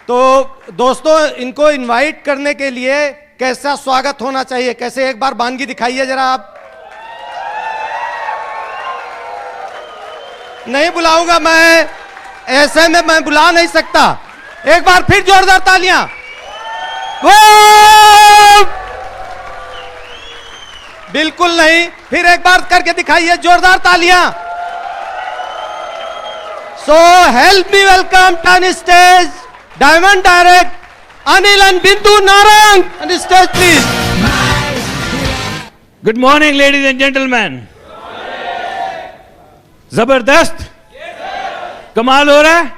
तो दोस्तों, इनको इनवाइट करने के लिए कैसा स्वागत होना चाहिए, कैसे, एक बार बानगी दिखाइए जरा आप। नहीं बुलाऊंगा मैं, ऐसे में मैं बुला नहीं सकता। एक बार फिर जोरदार तालियां। बिल्कुल नहीं, फिर एक बार करके दिखाइए जोरदार तालियां। So help me welcome on stage diamond direct Anil and Bindu Narang on stage please. Good morning ladies and gentleman. जबरदस्त, कमाल हो रहा है।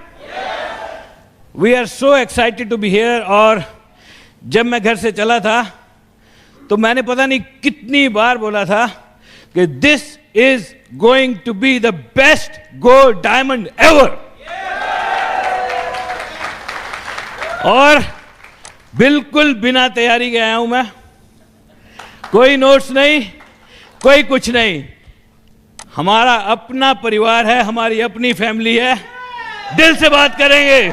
We are so excited to be here. और जब मैं घर से चला था तो मैंने पता नहीं कितनी बार बोला था कि this is going to be the best go diamond ever. और बिल्कुल बिना तैयारी के आया हूं मैं, कोई नोट्स नहीं, कोई कुछ नहीं। हमारा अपना परिवार है, हमारी अपनी फैमिली है, दिल से बात करेंगे।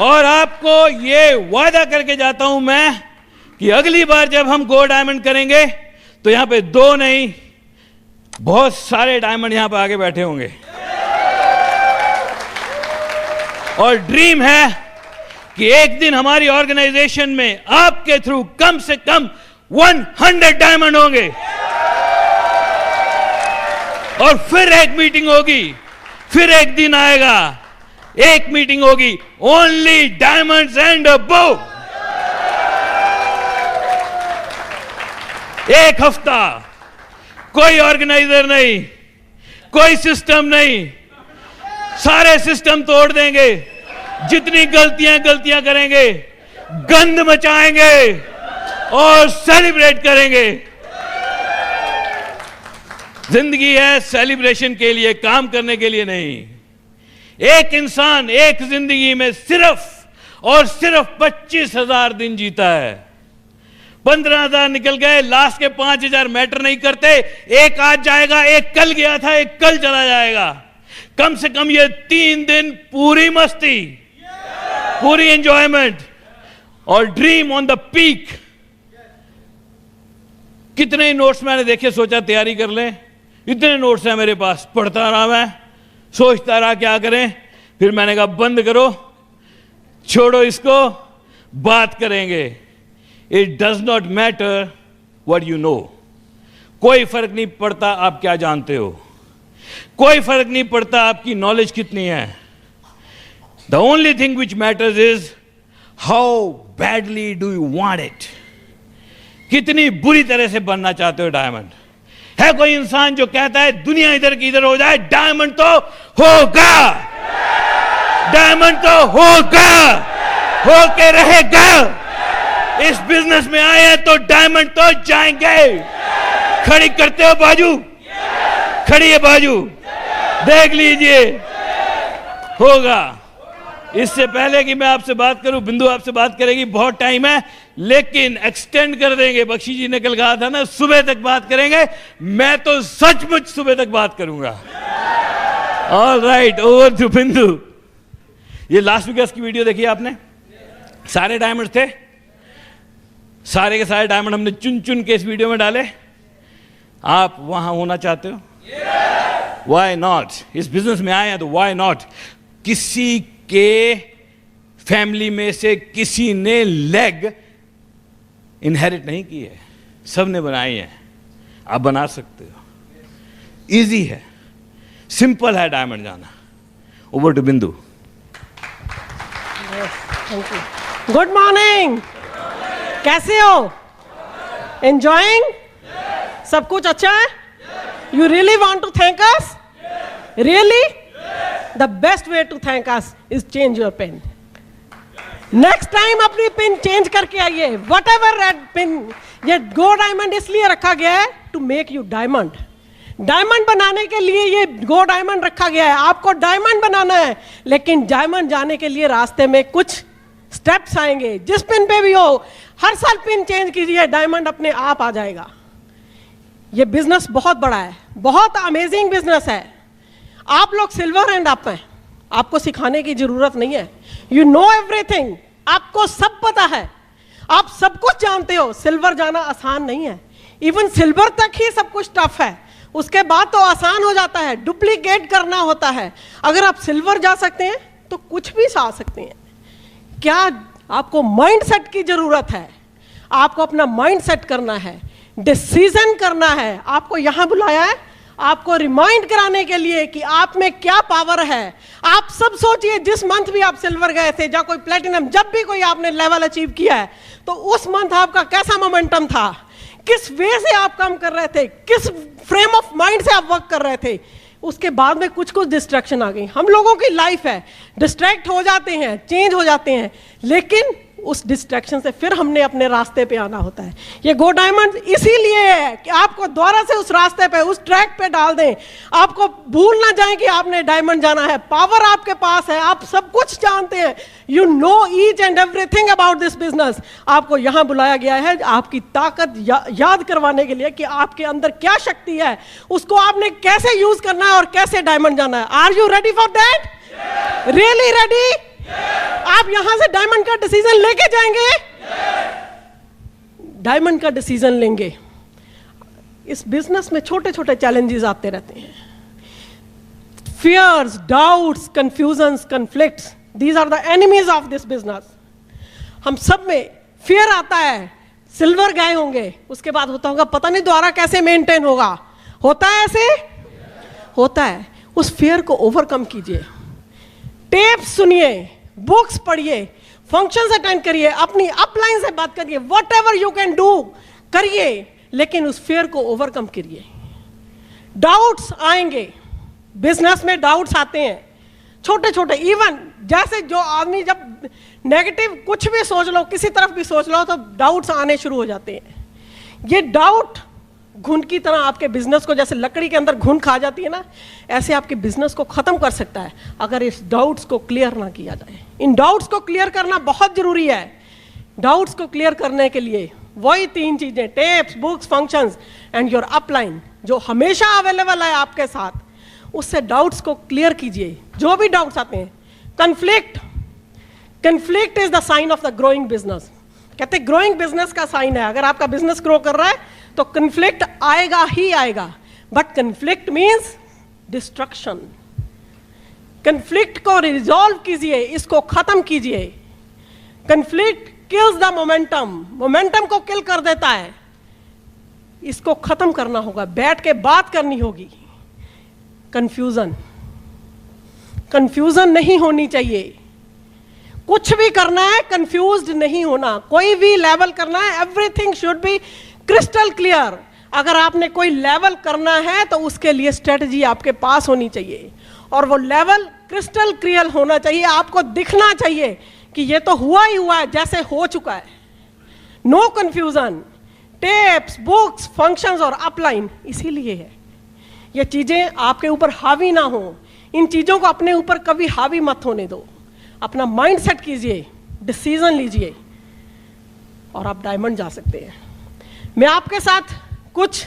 और आपको ये वादा करके जाता हूं मैं कि अगली बार जब हम गो डायमंड करेंगे तो यहां पे 2 नहीं, बहुत सारे डायमंड यहां पे आगे बैठे होंगे। और ड्रीम है कि एक दिन हमारी ऑर्गेनाइजेशन में आपके थ्रू कम से कम 100 डायमंड होंगे। और फिर एक मीटिंग होगी, फिर एक दिन आएगा, एक मीटिंग होगी, ओनली डायमंड्स एंड अबव। एक हफ्ता कोई ऑर्गेनाइजर नहीं, कोई सिस्टम नहीं, सारे सिस्टम तोड़ देंगे। जितनी गलतियां करेंगे, गंद मचाएंगे और सेलिब्रेट करेंगे। जिंदगी है सेलिब्रेशन के लिए, काम करने के लिए नहीं। एक इंसान एक जिंदगी में सिर्फ और सिर्फ 25,000 दिन जीता है। 15,000 निकल गए, लास्ट के 5,000 मैटर नहीं करते। एक आज जाएगा, एक कल गया था, एक कल चला जाएगा। कम से कम ये 3 दिन पूरी मस्ती, पूरी एंजॉयमेंट और ड्रीम ऑन द पीक। कितने नोट्स मैंने देखे, सोचा तैयारी कर लें। इतने नोट्स हैं मेरे पास, पढ़ता रहा मैं, सोचता रहा क्या करें। फिर मैंने कहा बंद करो, छोड़ो इसको, बात करेंगे। It does not matter what you know. कोई फर्क नहीं पड़ता आप क्या जानते हो, कोई फर्क नहीं पड़ता आपकी नॉलेज कितनी है। The only thing which matters is how badly do you want it. कितनी बुरी तरह से बनना चाहते हो डायमंड। है कोई इंसान जो कहता है दुनिया इधर की इधर हो जाए, डायमंड तो होगा, डायमंड तो होगा, होके रहेगा। इस बिजनेस में आए हैं तो डायमंड तो जाएंगे। खड़ी करते हो बाजू, खड़ी है बाजू, देख लीजिए, होगा। इससे पहले कि मैं आपसे बात करूं, बिंदु आपसे बात करेगी, बहुत टाइम है, लेकिन एक्सटेंड कर देंगे। बख्शी जी ने कल कहा था ना सुबह तक बात करेंगे, मैं तो सचमुच सुबह तक बात करूंगा। ऑल राइट, ओवर टू बिंदु। ये लास्ट वीक की वीडियो देखी आपने, सारे डायमंड थे, सारे के सारे डायमंड हमने चुन चुन के इस वीडियो में डाले। आप वहां होना चाहते हो? Why not? इस बिजनेस में आए हैं तो व्हाई नॉट? किसी के फैमिली में से किसी ने लेग इनहेरिट नहीं की है, सब ने बनाई है। आप बना सकते हो, इजी है, सिंपल है डायमंड जाना। Over to Bindu. Good morning, कैसे हो? एंजॉइंग? सब कुछ अच्छा है? You really want to thank us? Really? The best way to thank us is change your pin. Next time अपनी पिन चेंज करके आइए, वट एवर रेड पिन। ये गो डायमंड इसलिए रखा गया है to make you diamond. Diamond बनाने के लिए ये गो डायमंड रखा गया है। आपको डायमंड बनाना है, लेकिन डायमंड जाने के लिए रास्ते में कुछ स्टेप्स आएंगे। जिस पिन पे भी हो, हर साल पिन चेंज कीजिए, डायमंड अपने आप आ जाएगा। ये बिजनेस बहुत बड़ा है, बहुत अमेजिंग बिजनेस है। आप लोग सिल्वर एंड अप हैं, आपको सिखाने की जरूरत नहीं है। यू नो एवरीथिंग, आपको सब पता है, आप सब कुछ जानते हो। सिल्वर जाना आसान नहीं है, इवन सिल्वर तक ही सब कुछ टफ है, उसके बाद तो आसान हो जाता है, डुप्लीकेट करना होता है। अगर आप सिल्वर जा सकते हैं तो कुछ भी सा सकते हैं। क्या आपको माइंड सेट की जरूरत है, आपको अपना माइंड सेट करना है, डिसीजन करना है। आपको यहां बुलाया है आपको रिमाइंड कराने के लिए कि आप में क्या पावर है। आप सब सोचिए, जिस मंथ भी आप सिल्वर गए थे या कोई प्लेटिनम, जब भी कोई आपने लेवल अचीव किया है, तो उस मंथ आपका कैसा मोमेंटम था, किस वे से आप काम कर रहे थे, किस फ्रेम ऑफ माइंड से आप वर्क कर रहे थे। उसके बाद में कुछ कुछ डिस्ट्रैक्शन आ गई। हम लोगों की लाइफ है, डिस्ट्रैक्ट हो जाते हैं, चेंज हो जाते हैं, लेकिन उस डिस्ट्रैक्शन से फिर हमने अपने रास्ते पे आना होता है। ये गो डायमंड इसीलिए है कि आपको दोबारा से उस रास्ते पे, उस ट्रैक पे डाल दें। आपको भूल ना जाए कि आपने डायमंड जाना है। पावर आपके पास है, आप सब कुछ जानते हैं। You know each and everything about this business. आपको यहां बुलाया गया है आपकी ताकत याद करवाने के लिए कि आपके अंदर क्या शक्ति है, उसको आपने कैसे यूज करना है और कैसे डायमंड जाना है। Are you ready for that? Really ready? आप यहां से डायमंड का डिसीजन लेके जाएंगे? डायमंड का डिसीजन लेंगे। इस बिजनेस में छोटे छोटे चैलेंजेस आते रहते हैं। Fears, doubts, confusions, conflicts, these are the enemies of this business. हम सब में फियर आता है। सिल्वर गए होंगे, उसके बाद होता होगा पता नहीं दोबारा कैसे मेंटेन होगा। होता है ऐसे? होता है। उस फियर को ओवरकम कीजिए। टेप सुनिए, बुक्स पढ़िए, फंक्शंस अटेंड करिए, अपनी अपलाइन से बात करिए, व्हाटएवर यू कैन डू करिए, लेकिन उस फियर को ओवरकम करिए। डाउट्स आएंगे, बिजनेस में डाउट्स आते हैं छोटे छोटे। इवन जैसे जो आदमी जब नेगेटिव कुछ भी सोच लो, किसी तरफ भी सोच लो, तो डाउट्स आने शुरू हो जाते हैं। ये डाउट घुन की तरह आपके बिजनेस को, जैसे लकड़ी के अंदर घुन खा जाती है ना, ऐसे आपके बिजनेस को खत्म कर सकता है अगर इस डाउट्स को क्लियर ना किया जाए। इन डाउट्स को क्लियर करना बहुत जरूरी है। डाउट्स को क्लियर करने के लिए वही 3 चीजें, tapes, books, functions and your upline, जो हमेशा अवेलेबल है आपके साथ, उससे डाउट्स को क्लियर कीजिए। जो भी डाउट्स आते हैं, conflict, conflict is the sign of the growing business. कहते ग्रोइंग बिजनेस का साइन है। अगर आपका बिजनेस ग्रो कर रहा है तो कंफ्लिक्ट आएगा ही आएगा, but conflict means destruction. Conflict को रिजॉल्व कीजिए, इसको खत्म कीजिए। Conflict kills the momentum, momentum को किल कर देता है। इसको खत्म करना होगा, बैठ के बात करनी होगी। कंफ्यूजन, कंफ्यूजन नहीं होनी चाहिए। कुछ भी करना है, कंफ्यूज्ड नहीं होना। कोई भी लेवल करना है, everything should be crystal clear. अगर आपने कोई लेवल करना है तो उसके लिए स्ट्रेटजी आपके पास होनी चाहिए, और वो लेवल क्रिस्टल क्लियर होना चाहिए। आपको दिखना चाहिए कि ये तो हुआ ही हुआ है, जैसे हो चुका है। No confusion. Tapes, books, functions और अपलाइन इसीलिए है। ये चीजें आपके ऊपर हावी ना हो। इन चीजों को अपने ऊपर कभी हावी मत होने दो। अपना माइंड सेट कीजिए, डिसीजन लीजिए, और आप डायमंड जा सकते हैं। मैं आपके साथ कुछ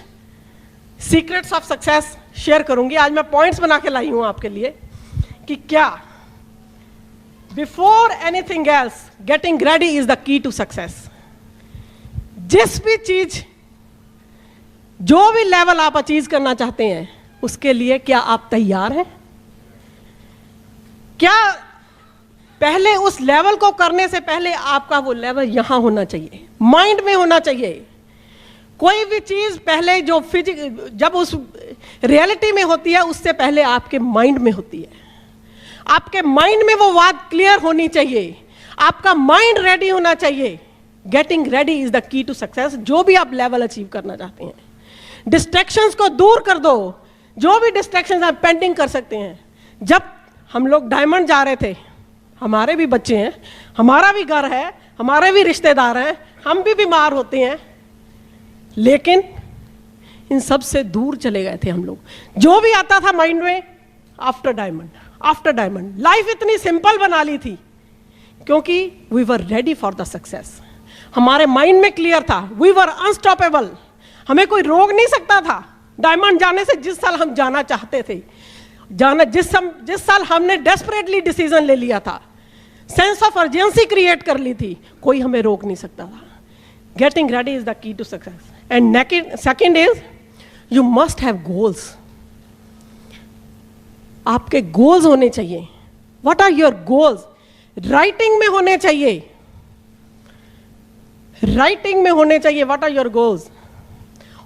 सीक्रेट्स ऑफ सक्सेस शेयर करूंगी। आज मैं पॉइंट्स बना के लाई हूं आपके लिए कि क्या before anything else getting ready is the key to success. जिस भी चीज, जो भी लेवल आप अचीव करना चाहते हैं, उसके लिए क्या आप तैयार हैं? क्या पहले उस लेवल को करने से पहले आपका वो लेवल यहां होना चाहिए, माइंड में होना चाहिए। कोई भी चीज पहले जो जब उस रियलिटी में होती है, उससे पहले आपके माइंड में होती है। आपके माइंड में वो बात क्लियर होनी चाहिए, आपका माइंड रेडी होना चाहिए। Getting ready is the key to success. जो भी आप लेवल अचीव करना चाहते हैं, डिस्ट्रैक्शंस को दूर कर दो। जो भी डिस्ट्रैक्शंस आप पेंडिंग कर सकते हैं। जब हम लोग डायमंड जा रहे थे, हमारे भी बच्चे हैं, हमारा भी घर है, हमारे भी रिश्तेदार हैं, हम भी बीमार होते हैं, लेकिन इन सब से दूर चले गए थे हम लोग। जो भी आता था माइंड में, after diamond, after diamond. Life इतनी सिंपल बना ली थी क्योंकि we were ready for the success. हमारे माइंड में क्लियर था, वी वर अनस्टॉपेबल। हमें कोई रोक नहीं सकता था डायमंड जाने से, जिस साल हम जाना चाहते थे। जाना, जिस साल हमने डेस्परेटली डिसीजन ले लिया था, सेंस ऑफ अर्जेंसी क्रिएट कर ली थी, कोई हमें रोक नहीं सकता था। Getting ready is the key to success. And second is you must have goals. आपके गोल्स होने चाहिए। What are your goals? Writing में होने चाहिए, राइटिंग में होने चाहिए व्हाट आर योर गोल्स।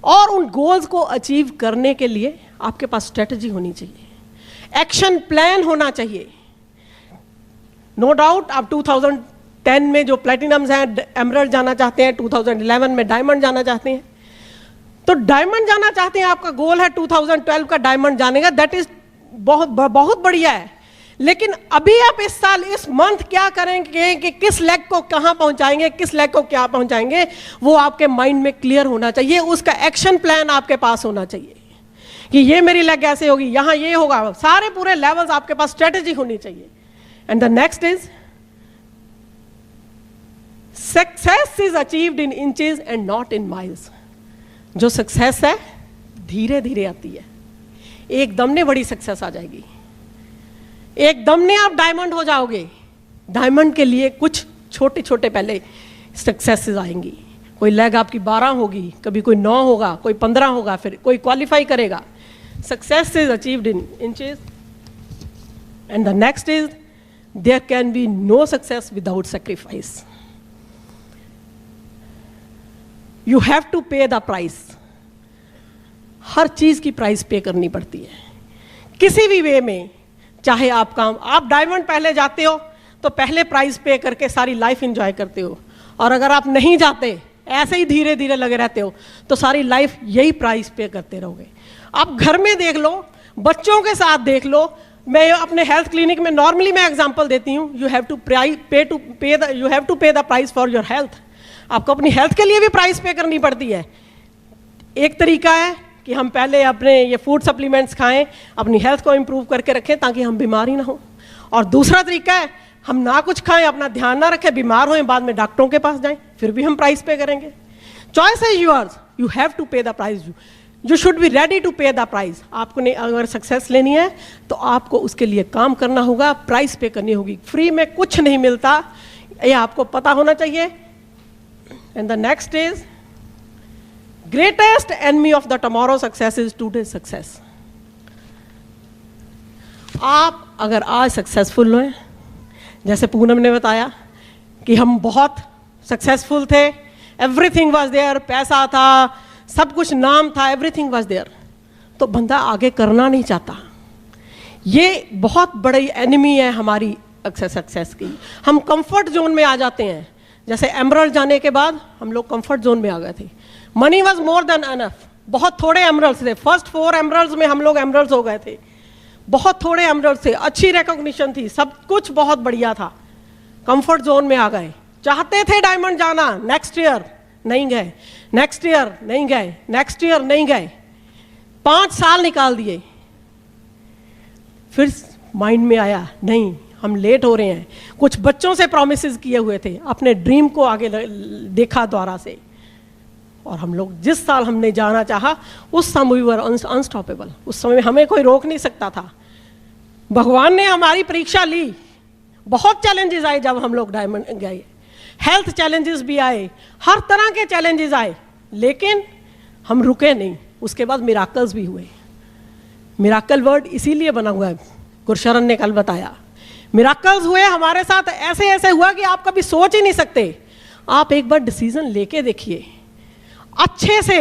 और उन गोल्स को अचीव करने के लिए आपके पास स्ट्रेटजी होनी चाहिए, एक्शन प्लान होना चाहिए। नो डाउट आप 2010 में जो प्लेटिनम्स हैं, एमरल्ड जाना चाहते हैं, 2011 में डायमंड जाना चाहते हैं। तो डायमंड जाना चाहते हैं, आपका गोल है 2012 का डायमंड जाने का, दैट इज बहुत बढ़िया है। लेकिन अभी आप इस साल, इस मंथ क्या करेंगे कि किस लेग को कहां पहुंचाएंगे, किस लेग को क्या पहुंचाएंगे, वो आपके माइंड में क्लियर होना चाहिए। उसका एक्शन प्लान आपके पास होना चाहिए कि ये मेरी लेग ऐसे होगी, यहां ये होगा, सारे पूरे लेवल्स आपके पास स्ट्रेटजी होनी चाहिए। And the next is success is achieved in inches and not in miles. जो सक्सेस है धीरे धीरे आती है, एकदम ने बड़ी सक्सेस आ जाएगी, एकदम ने आप डायमंड हो जाओगे। डायमंड के लिए कुछ छोटे छोटे पहले सक्सेसेस आएंगी। कोई लेग आपकी 12 होगी, कभी कोई 9 होगा, कोई 15 होगा, फिर कोई क्वालिफाई करेगा। Success is achieved in inches. And the next is there can be no success without sacrifice. You have to pay the price. हर चीज की प्राइस पे करनी पड़ती है किसी भी वे में। चाहे आप डायमंड पहले जाते हो तो पहले प्राइस पे करके सारी लाइफ एंजॉय करते हो, और अगर आप नहीं जाते, ऐसे ही धीरे धीरे लगे रहते हो, तो सारी लाइफ यही प्राइस पे करते रहोगे। आप घर में देख लो, बच्चों के साथ देख लो। मैं अपने हेल्थ क्लिनिक में नॉर्मली मैं एग्जांपल देती हूँ, you have to pay the price for your health. आपको अपनी हेल्थ के लिए भी प्राइस पे करनी पड़ती है। एक तरीका है कि हम पहले अपने ये फूड सप्लीमेंट्स खाएं, अपनी हेल्थ को इंप्रूव करके रखें ताकि हम बीमार ही ना हो। और दूसरा तरीका है हम ना कुछ खाएं, अपना ध्यान ना रखें, बीमार हों, बाद में डॉक्टरों के पास जाएं, फिर भी हम प्राइस पे करेंगे। चॉइस है yours, you have to pay the price. You should be ready to pay the price. आपको ने अगर सक्सेस लेनी है तो आपको उसके लिए काम करना होगा, प्राइस पे करनी होगी। फ्री में कुछ नहीं मिलता, ये आपको पता होना चाहिए। And the next is greatest enemy of the tomorrow success is today success. आप अगर आज सक्सेसफुल हुए, जैसे पूनम ने बताया कि हम बहुत सक्सेसफुल थे, एवरीथिंग वाज देयर, पैसा था, सब कुछ नाम था, एवरीथिंग वाज देयर, तो बंदा आगे करना नहीं चाहता। ये बहुत बड़ी एनिमी है हमारी सक्सेस की। हम कंफर्ट जोन में आ जाते हैं। जैसे एमरल्ड जाने के बाद हम लोग कंफर्ट जोन में आ गए थे। Money was more than enough. बहुत थोड़े एमरल्ड्स थे, फर्स्ट 4 एमरल्ड्स में हम लोग एमरल्ड्स हो गए थे। बहुत थोड़े एमरल्ड्स थे, अच्छी रिकॉग्निशन थी, सब कुछ बहुत बढ़िया था। कंफर्ट जोन में आ गए, चाहते थे डायमंड जाना, नेक्स्ट ईयर नहीं गए, नेक्स्ट ईयर नहीं गए, नेक्स्ट ईयर नहीं गए, 5 साल निकाल दिए। फिर माइंड में आया नहीं, हम लेट हो रहे हैं। कुछ बच्चों से प्रॉमिसेस किए हुए थे, अपने ड्रीम को आगे देखा द्वारा से, और हम लोग जिस साल हमने जाना चाहा उस समय वी वर अनस्टॉपेबल। उस समय हमें कोई रोक नहीं सकता था। भगवान ने हमारी परीक्षा ली। बहुत चैलेंजेस आए जब हम लोग डायमंड गए, हेल्थ चैलेंजेस भी आए, हर तरह के चैलेंजेस आए, लेकिन हम रुके नहीं। उसके बाद मिराकल्स भी हुए। मिराकल वर्ड इसीलिए बना हुआ है, गुरशरण ने कल बताया। मिराकल्स हुए हमारे साथ, ऐसे ऐसे हुआ कि आप कभी सोच ही नहीं सकते। आप एक बार डिसीजन लेके देखिए, अच्छे से,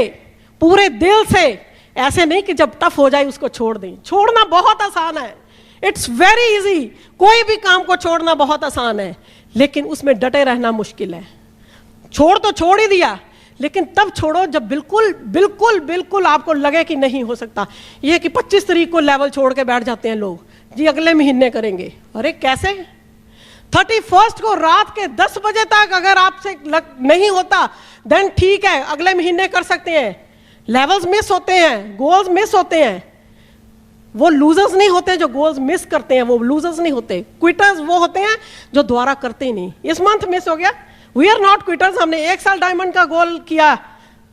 पूरे दिल से, ऐसे नहीं कि जब टफ हो जाए उसको छोड़ दें। छोड़ना बहुत आसान है, इट्स वेरी इजी। कोई भी काम को छोड़ना बहुत आसान है, लेकिन उसमें डटे रहना मुश्किल है। छोड़ तो छोड़ ही दिया, लेकिन तब छोड़ो जब बिल्कुल बिल्कुल बिल्कुल आपको लगे कि नहीं हो सकता। यह कि 25 तारीख को लेवल छोड़ के बैठ जाते हैं लोग, जी अगले महीने करेंगे। अरे कैसे? 31 को रात के 10 बजे तक अगर आपसे नहीं होता देन ठीक है, अगले महीने कर सकते हैं। लेवल्स मिस होते हैं, गोल्स मिस होते हैं। वो लूजर्स नहीं होते जो गोल्स मिस करते हैं, वो लूजर्स नहीं होते। क्विटर्स वो होते हैं जो दोबारा करते ही नहीं। इस मंथ मिस हो गया, वी आर नॉट क्विटर्स। हमने 1 साल डायमंड का गोल किया,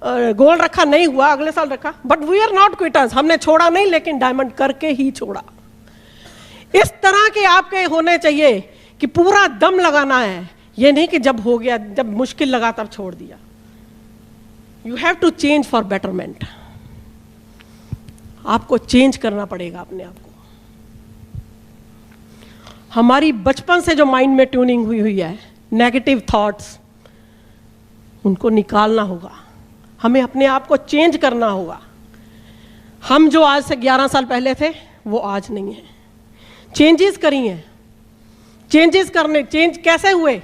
गोल रखा, नहीं हुआ, अगले साल रखा, but we are not quitters. हमने छोड़ा नहीं, लेकिन डायमंड करके ही छोड़ा। इस तरह के आपके होने चाहिए कि पूरा दम लगाना है, ये नहीं कि जब हो गया, जब मुश्किल लगा तब छोड़ दिया। You have to change for betterment. आपको चेंज करना पड़ेगा अपने आप को। हमारी बचपन से जो माइंड में ट्यूनिंग हुई है, नेगेटिव थॉट्स, उनको निकालना होगा। हमें अपने आप को चेंज करना होगा। हम जो आज से 11 साल पहले थे वो आज नहीं है। चेंजेस करी हैं। चेंज कैसे हुए?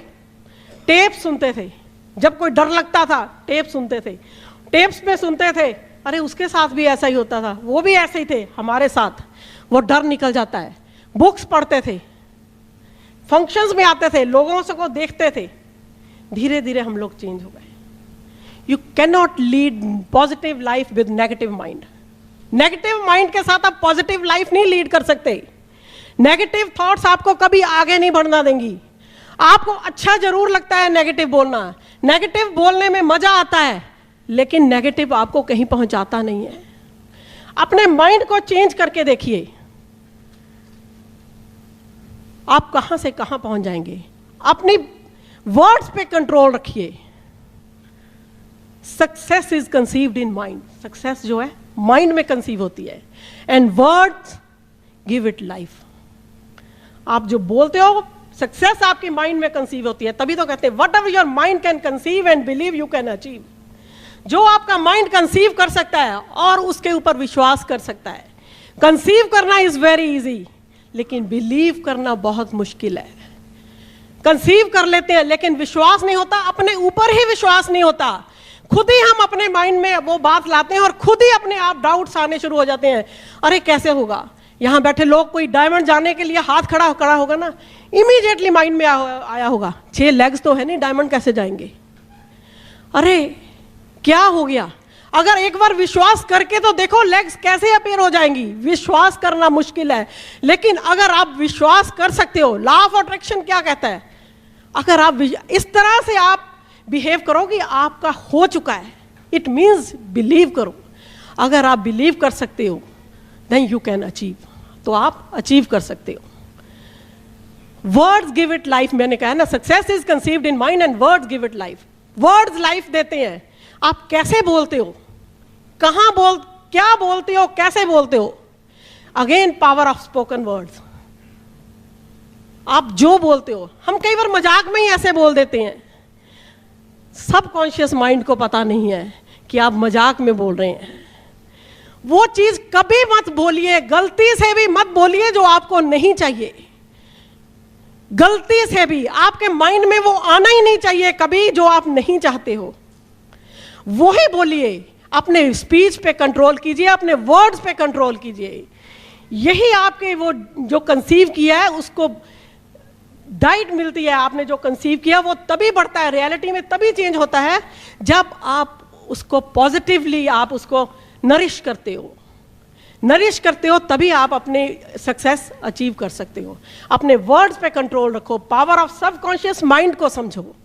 टेप सुनते थे, जब कोई डर लगता था टेप सुनते थे, टेप्स में सुनते थे अरे उसके साथ भी ऐसा ही होता था, वो भी ऐसे ही थे हमारे साथ, वो डर निकल जाता है। बुक्स पढ़ते थे, फंक्शंस में आते थे, लोगों से को देखते थे, धीरे धीरे हम लोग चेंज हो गए। You can not lead positive life with negative mind. Negative mind के साथ आप पॉजिटिव लाइफ नहीं लीड कर सकते। नेगेटिव थॉट्स आपको कभी आगे नहीं बढ़ना देंगी। आपको अच्छा जरूर लगता है नेगेटिव बोलना, नेगेटिव बोलने में मजा आता है, लेकिन नेगेटिव आपको कहीं पहुंचाता नहीं है। अपने माइंड को चेंज करके देखिए, आप कहां से कहां पहुंच जाएंगे। अपनी वर्ड्स पे कंट्रोल रखिए। Success is conceived in mind. Success जो है माइंड में कंसीव होती है, and words give it life. आप जो बोलते हो, सक्सेस आपकी माइंड में कंसीव होती है। तभी तो कहते हैं what ever your mind can conceive and believe you can achieve. जो आपका माइंड कंसीव कर सकता है और उसके ऊपर विश्वास कर सकता है। कंसीव करना इज वेरी इजी, लेकिन बिलीव करना बहुत मुश्किल है। कंसीव कर लेते हैं लेकिन विश्वास नहीं होता, अपने ऊपर ही विश्वास नहीं होता। खुद ही हम अपने माइंड में वो बात लाते हैं और खुद ही अपने आप डाउट्स आने शुरू हो जाते हैं। अरे कैसे होगा? यहां बैठे लोग कोई डायमंड जाने के लिए हाथ खड़ा होगा ना, इमीडिएटली माइंड में आया होगा 6 लेग्स तो है नहीं, डायमंड कैसे जाएंगे? अरे क्या हो गया? अगर एक बार विश्वास करके तो देखो लेग्स कैसे अपीयर हो जाएंगी। विश्वास करना मुश्किल है, लेकिन अगर आप विश्वास कर सकते हो, लॉ ऑफ अट्रैक्शन क्या कहता है? अगर आप इस तरह से आप बिहेव करो कि आपका हो चुका है, इट मीन्स बिलीव करो। अगर आप बिलीव कर सकते हो देन यू कैन अचीव, तो आप अचीव कर सकते हो। Words give it life. मैंने कहा ना, success is conceived in mind and words give it life. Words life देते हैं। आप कैसे बोलते हो, क्या बोलते हो, कैसे बोलते हो। Again power of spoken words. आप जो बोलते हो, हम कई बार मजाक में ही ऐसे बोल देते हैं, सबकॉन्शियस माइंड को पता नहीं है कि आप मजाक में बोल रहे हैं। वो चीज कभी मत बोलिए, गलती से भी मत बोलिए जो आपको नहीं चाहिए। गलती से भी आपके माइंड में वो आना ही नहीं चाहिए कभी जो आप नहीं चाहते हो। वो ही बोलिए। अपने स्पीच पे कंट्रोल कीजिए, अपने वर्ड्स पे कंट्रोल कीजिए। यही आपके वो जो कंसीव किया है उसको डाइट मिलती है। आपने जो कंसीव किया वो तभी बढ़ता है, रियलिटी में तभी चेंज होता है जब आप उसको पॉजिटिवली आप उसको नरिश करते हो, तभी आप अपने सक्सेस अचीव कर सकते हो। अपने वर्ड्स पे कंट्रोल रखो, पावर ऑफ सबकॉन्शियस माइंड को समझो।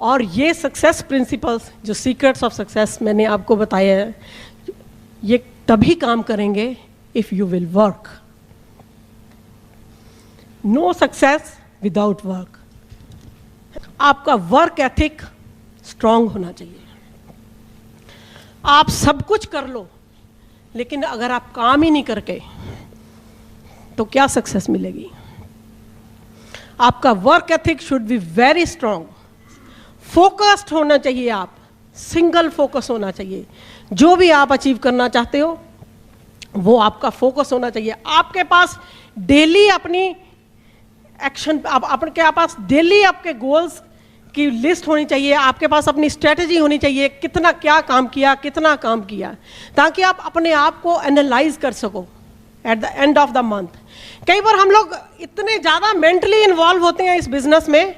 और ये सक्सेस प्रिंसिपल्स, जो सीक्रेट्स ऑफ सक्सेस मैंने आपको बताए हैं, ये तभी काम करेंगे if you will work. No success without work. आपका वर्क एथिक स्ट्रांग होना चाहिए। आप सब कुछ कर लो, लेकिन अगर आप काम ही नहीं करके तो क्या सक्सेस मिलेगी? आपका work ethic should be very strong. Focused होना चाहिए, आप सिंगल फोकस होना चाहिए। जो भी आप अचीव करना चाहते हो वो आपका फोकस होना चाहिए। आपके पास डेली अपनी एक्शन, आपके पास डेली आपके गोल्स की लिस्ट होनी चाहिए। आपके पास अपनी स्ट्रेटजी होनी चाहिए, कितना क्या काम किया, ताकि आप अपने आप को एनालाइज कर सको at the end of the month. कई बार हम लोग इतने ज़्यादा मेंटली इन्वॉल्व होते हैं इस बिजनेस में,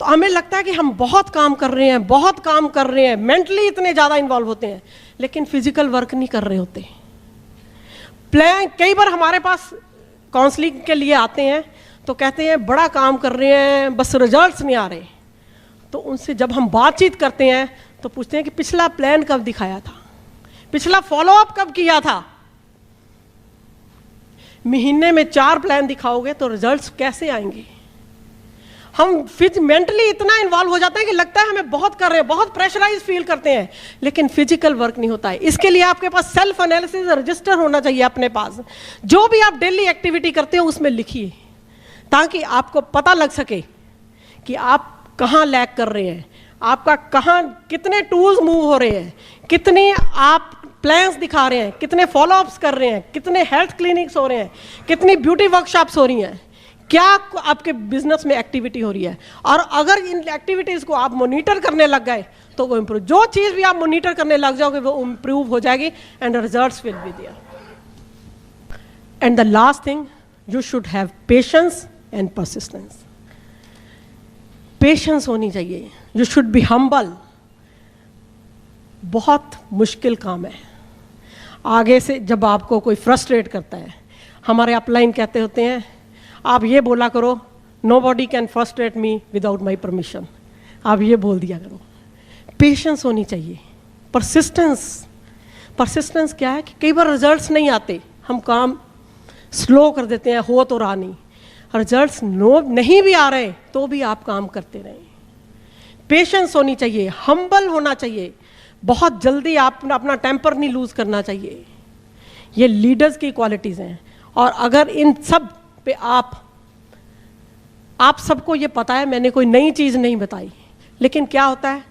तो हमें लगता है कि हम बहुत काम कर रहे हैं, मेंटली इतने ज़्यादा इन्वॉल्व होते हैं, लेकिन फिजिकल वर्क नहीं कर रहे होते। प्लान, कई बार हमारे पास काउंसलिंग के लिए आते हैं तो कहते हैं बड़ा काम कर रहे हैं, बस रिजल्ट्स नहीं आ रहे। तो उनसे जब हम बातचीत करते हैं तो पूछते हैं कि पिछला प्लान कब दिखाया था, पिछला फॉलोअप कब किया था। महीने में 4 प्लान दिखाओगे तो रिजल्ट्स कैसे आएंगे? हम मेंटली इतना इन्वॉल्व हो जाते हैं कि लगता है हमें बहुत कर रहे हैं, बहुत प्रेशराइज फील करते हैं, लेकिन फिजिकल वर्क नहीं होता है। इसके लिए आपके पास सेल्फ एनालिसिस रजिस्टर होना चाहिए अपने पास। जो भी आप डेली एक्टिविटी करते हो उसमें लिखिए, ताकि आपको पता लग सके कि आप कहाँ लैग कर रहे हैं, आपका कहाँ कितने टूल्स मूव हो रहे हैं, कितनी आप प्लान्स दिखा रहे हैं, कितने फॉलोअप्स कर रहे हैं, कितने हेल्थ क्लिनिक्स हो रहे हैं, कितनी ब्यूटी वर्कशॉप्स हो रही हैं, क्या आपके बिजनेस में एक्टिविटी हो रही है। और अगर इन एक्टिविटीज़ को आप मॉनिटर करने लग गए तो वो इम्प्रूव, जो चीज़ भी आप मॉनिटर करने लग जाओगे वो इम्प्रूव हो जाएगी and results will be there. And the last thing, you should have patience and persistence. Patience होनी चाहिए, यू शुड बी हम्बल। बहुत मुश्किल काम है। आगे से जब आपको कोई फ्रस्ट्रेट करता है, हमारे अपलाइन कहते होते हैं, आप ये बोला करो, nobody can frustrate me without my permission. आप ये बोल दिया करो। पेशेंस होनी चाहिए, परसिस्टेंस क्या है कि कई बार रिजल्ट्स नहीं आते, हम काम स्लो कर देते हैं, हो तो रहा नहीं, रिजल्ट्स नहीं भी आ रहे तो भी आप काम करते रहें। पेशेंस होनी चाहिए, हम्बल होना चाहिए, बहुत जल्दी आप अपना टेम्पर नहीं लूज करना चाहिए। ये लीडर्स की क्वालिटीज़ हैं। और अगर इन सब पे आप सबको ये पता है, मैंने कोई नई चीज़ नहीं बताई, लेकिन क्या होता है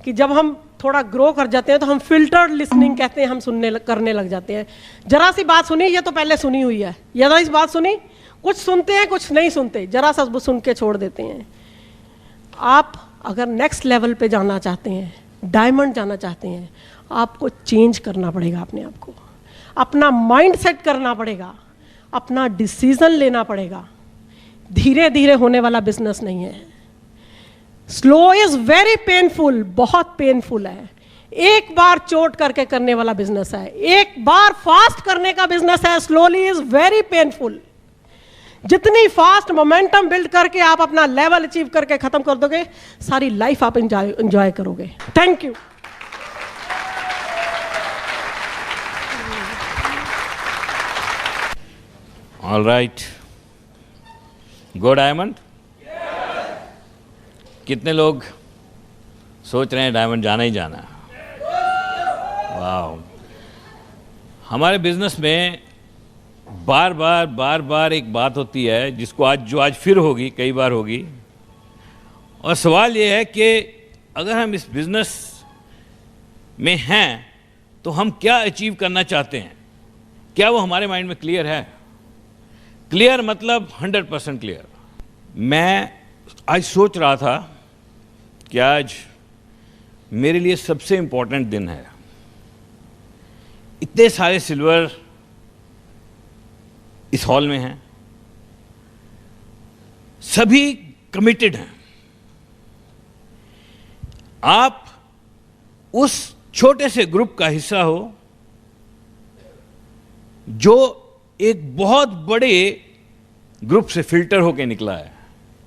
कि जब हम थोड़ा ग्रो कर जाते हैं तो हम फिल्टर्ड लिसनिंग कहते हैं, हम करने लग जाते हैं। जरा सी बात सुनी, ये तो पहले सुनी हुई है, जरा इस बात सुनी, कुछ सुनते हैं कुछ नहीं सुनते, जरा सा सुन के छोड़ देते हैं। आप अगर नेक्स्ट लेवल पे जाना चाहते हैं, डायमंड जाना चाहते हैं, आपको चेंज करना पड़ेगा अपने आप को, अपना माइंड सेट करना पड़ेगा, अपना डिसीजन लेना पड़ेगा। धीरे धीरे होने वाला बिजनेस नहीं है। स्लो इज वेरी पेनफुल, बहुत पेनफुल है। एक बार चोट करके करने वाला बिजनेस है, एक बार फास्ट करने का बिजनेस है। Slowly is very painful. जितनी फास्ट मोमेंटम बिल्ड करके आप अपना लेवल अचीव करके खत्म कर दोगे, सारी लाइफ आप एंजॉय करोगे। Thank you. All right, go diamond. कितने लोग सोच रहे हैं डायमंड जाना ही जाना? वाह। हमारे बिजनेस में बार बार एक बात होती है जिसको आज फिर होगी, कई बार होगी। और सवाल ये है कि अगर हम इस बिजनेस में हैं तो हम क्या अचीव करना चाहते हैं? क्या वो हमारे माइंड में क्लियर है? क्लियर मतलब 100% क्लियर। मैं आज सोच रहा था कि आज मेरे लिए सबसे इम्पोर्टेंट दिन है। इतने सारे सिल्वर इस हॉल में हैं, सभी कमिटेड हैं। आप उस छोटे से ग्रुप का हिस्सा हो जो एक बहुत बड़े ग्रुप से फिल्टर होकर निकला है।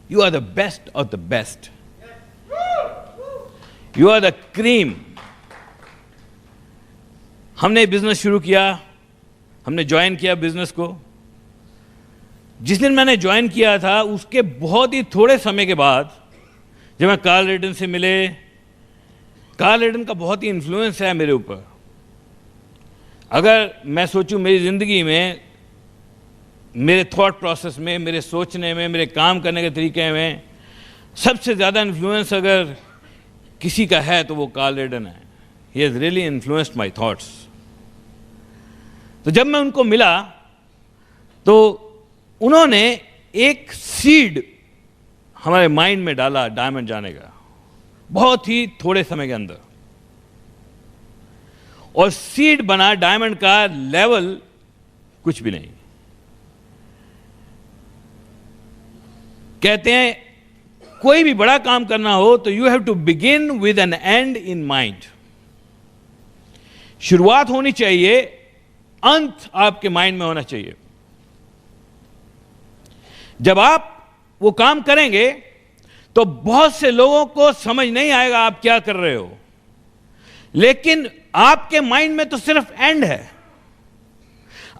You are the best of the best, you are the cream. हमने बिजनेस शुरू किया, हमने ज्वाइन किया बिजनेस को। जिस दिन मैंने ज्वाइन किया था उसके बहुत ही थोड़े समय के बाद जब मैं कार्ल रेडन से मिले, कार्ल रेडन का बहुत ही इन्फ्लुएंस है मेरे ऊपर। अगर मैं सोचूं मेरी ज़िंदगी में, मेरे थॉट प्रोसेस में, मेरे सोचने में, मेरे काम करने के तरीके में सबसे ज़्यादा इन्फ्लुएंस अगर किसी का है तो वो कार्ल रेडन है। He has really influenced my thoughts. तो जब मैं उनको मिला तो उन्होंने एक सीड हमारे माइंड में डाला डायमंड जाने का, बहुत ही थोड़े समय के अंदर। और सीड बना डायमंड का लेवल कुछ भी नहीं। कहते हैं कोई भी बड़ा काम करना हो तो you have to begin with an end in mind. शुरुआत होनी चाहिए, अंत आपके माइंड में होना चाहिए। जब आप वो काम करेंगे तो बहुत से लोगों को समझ नहीं आएगा आप क्या कर रहे हो, लेकिन आपके माइंड में तो सिर्फ एंड है।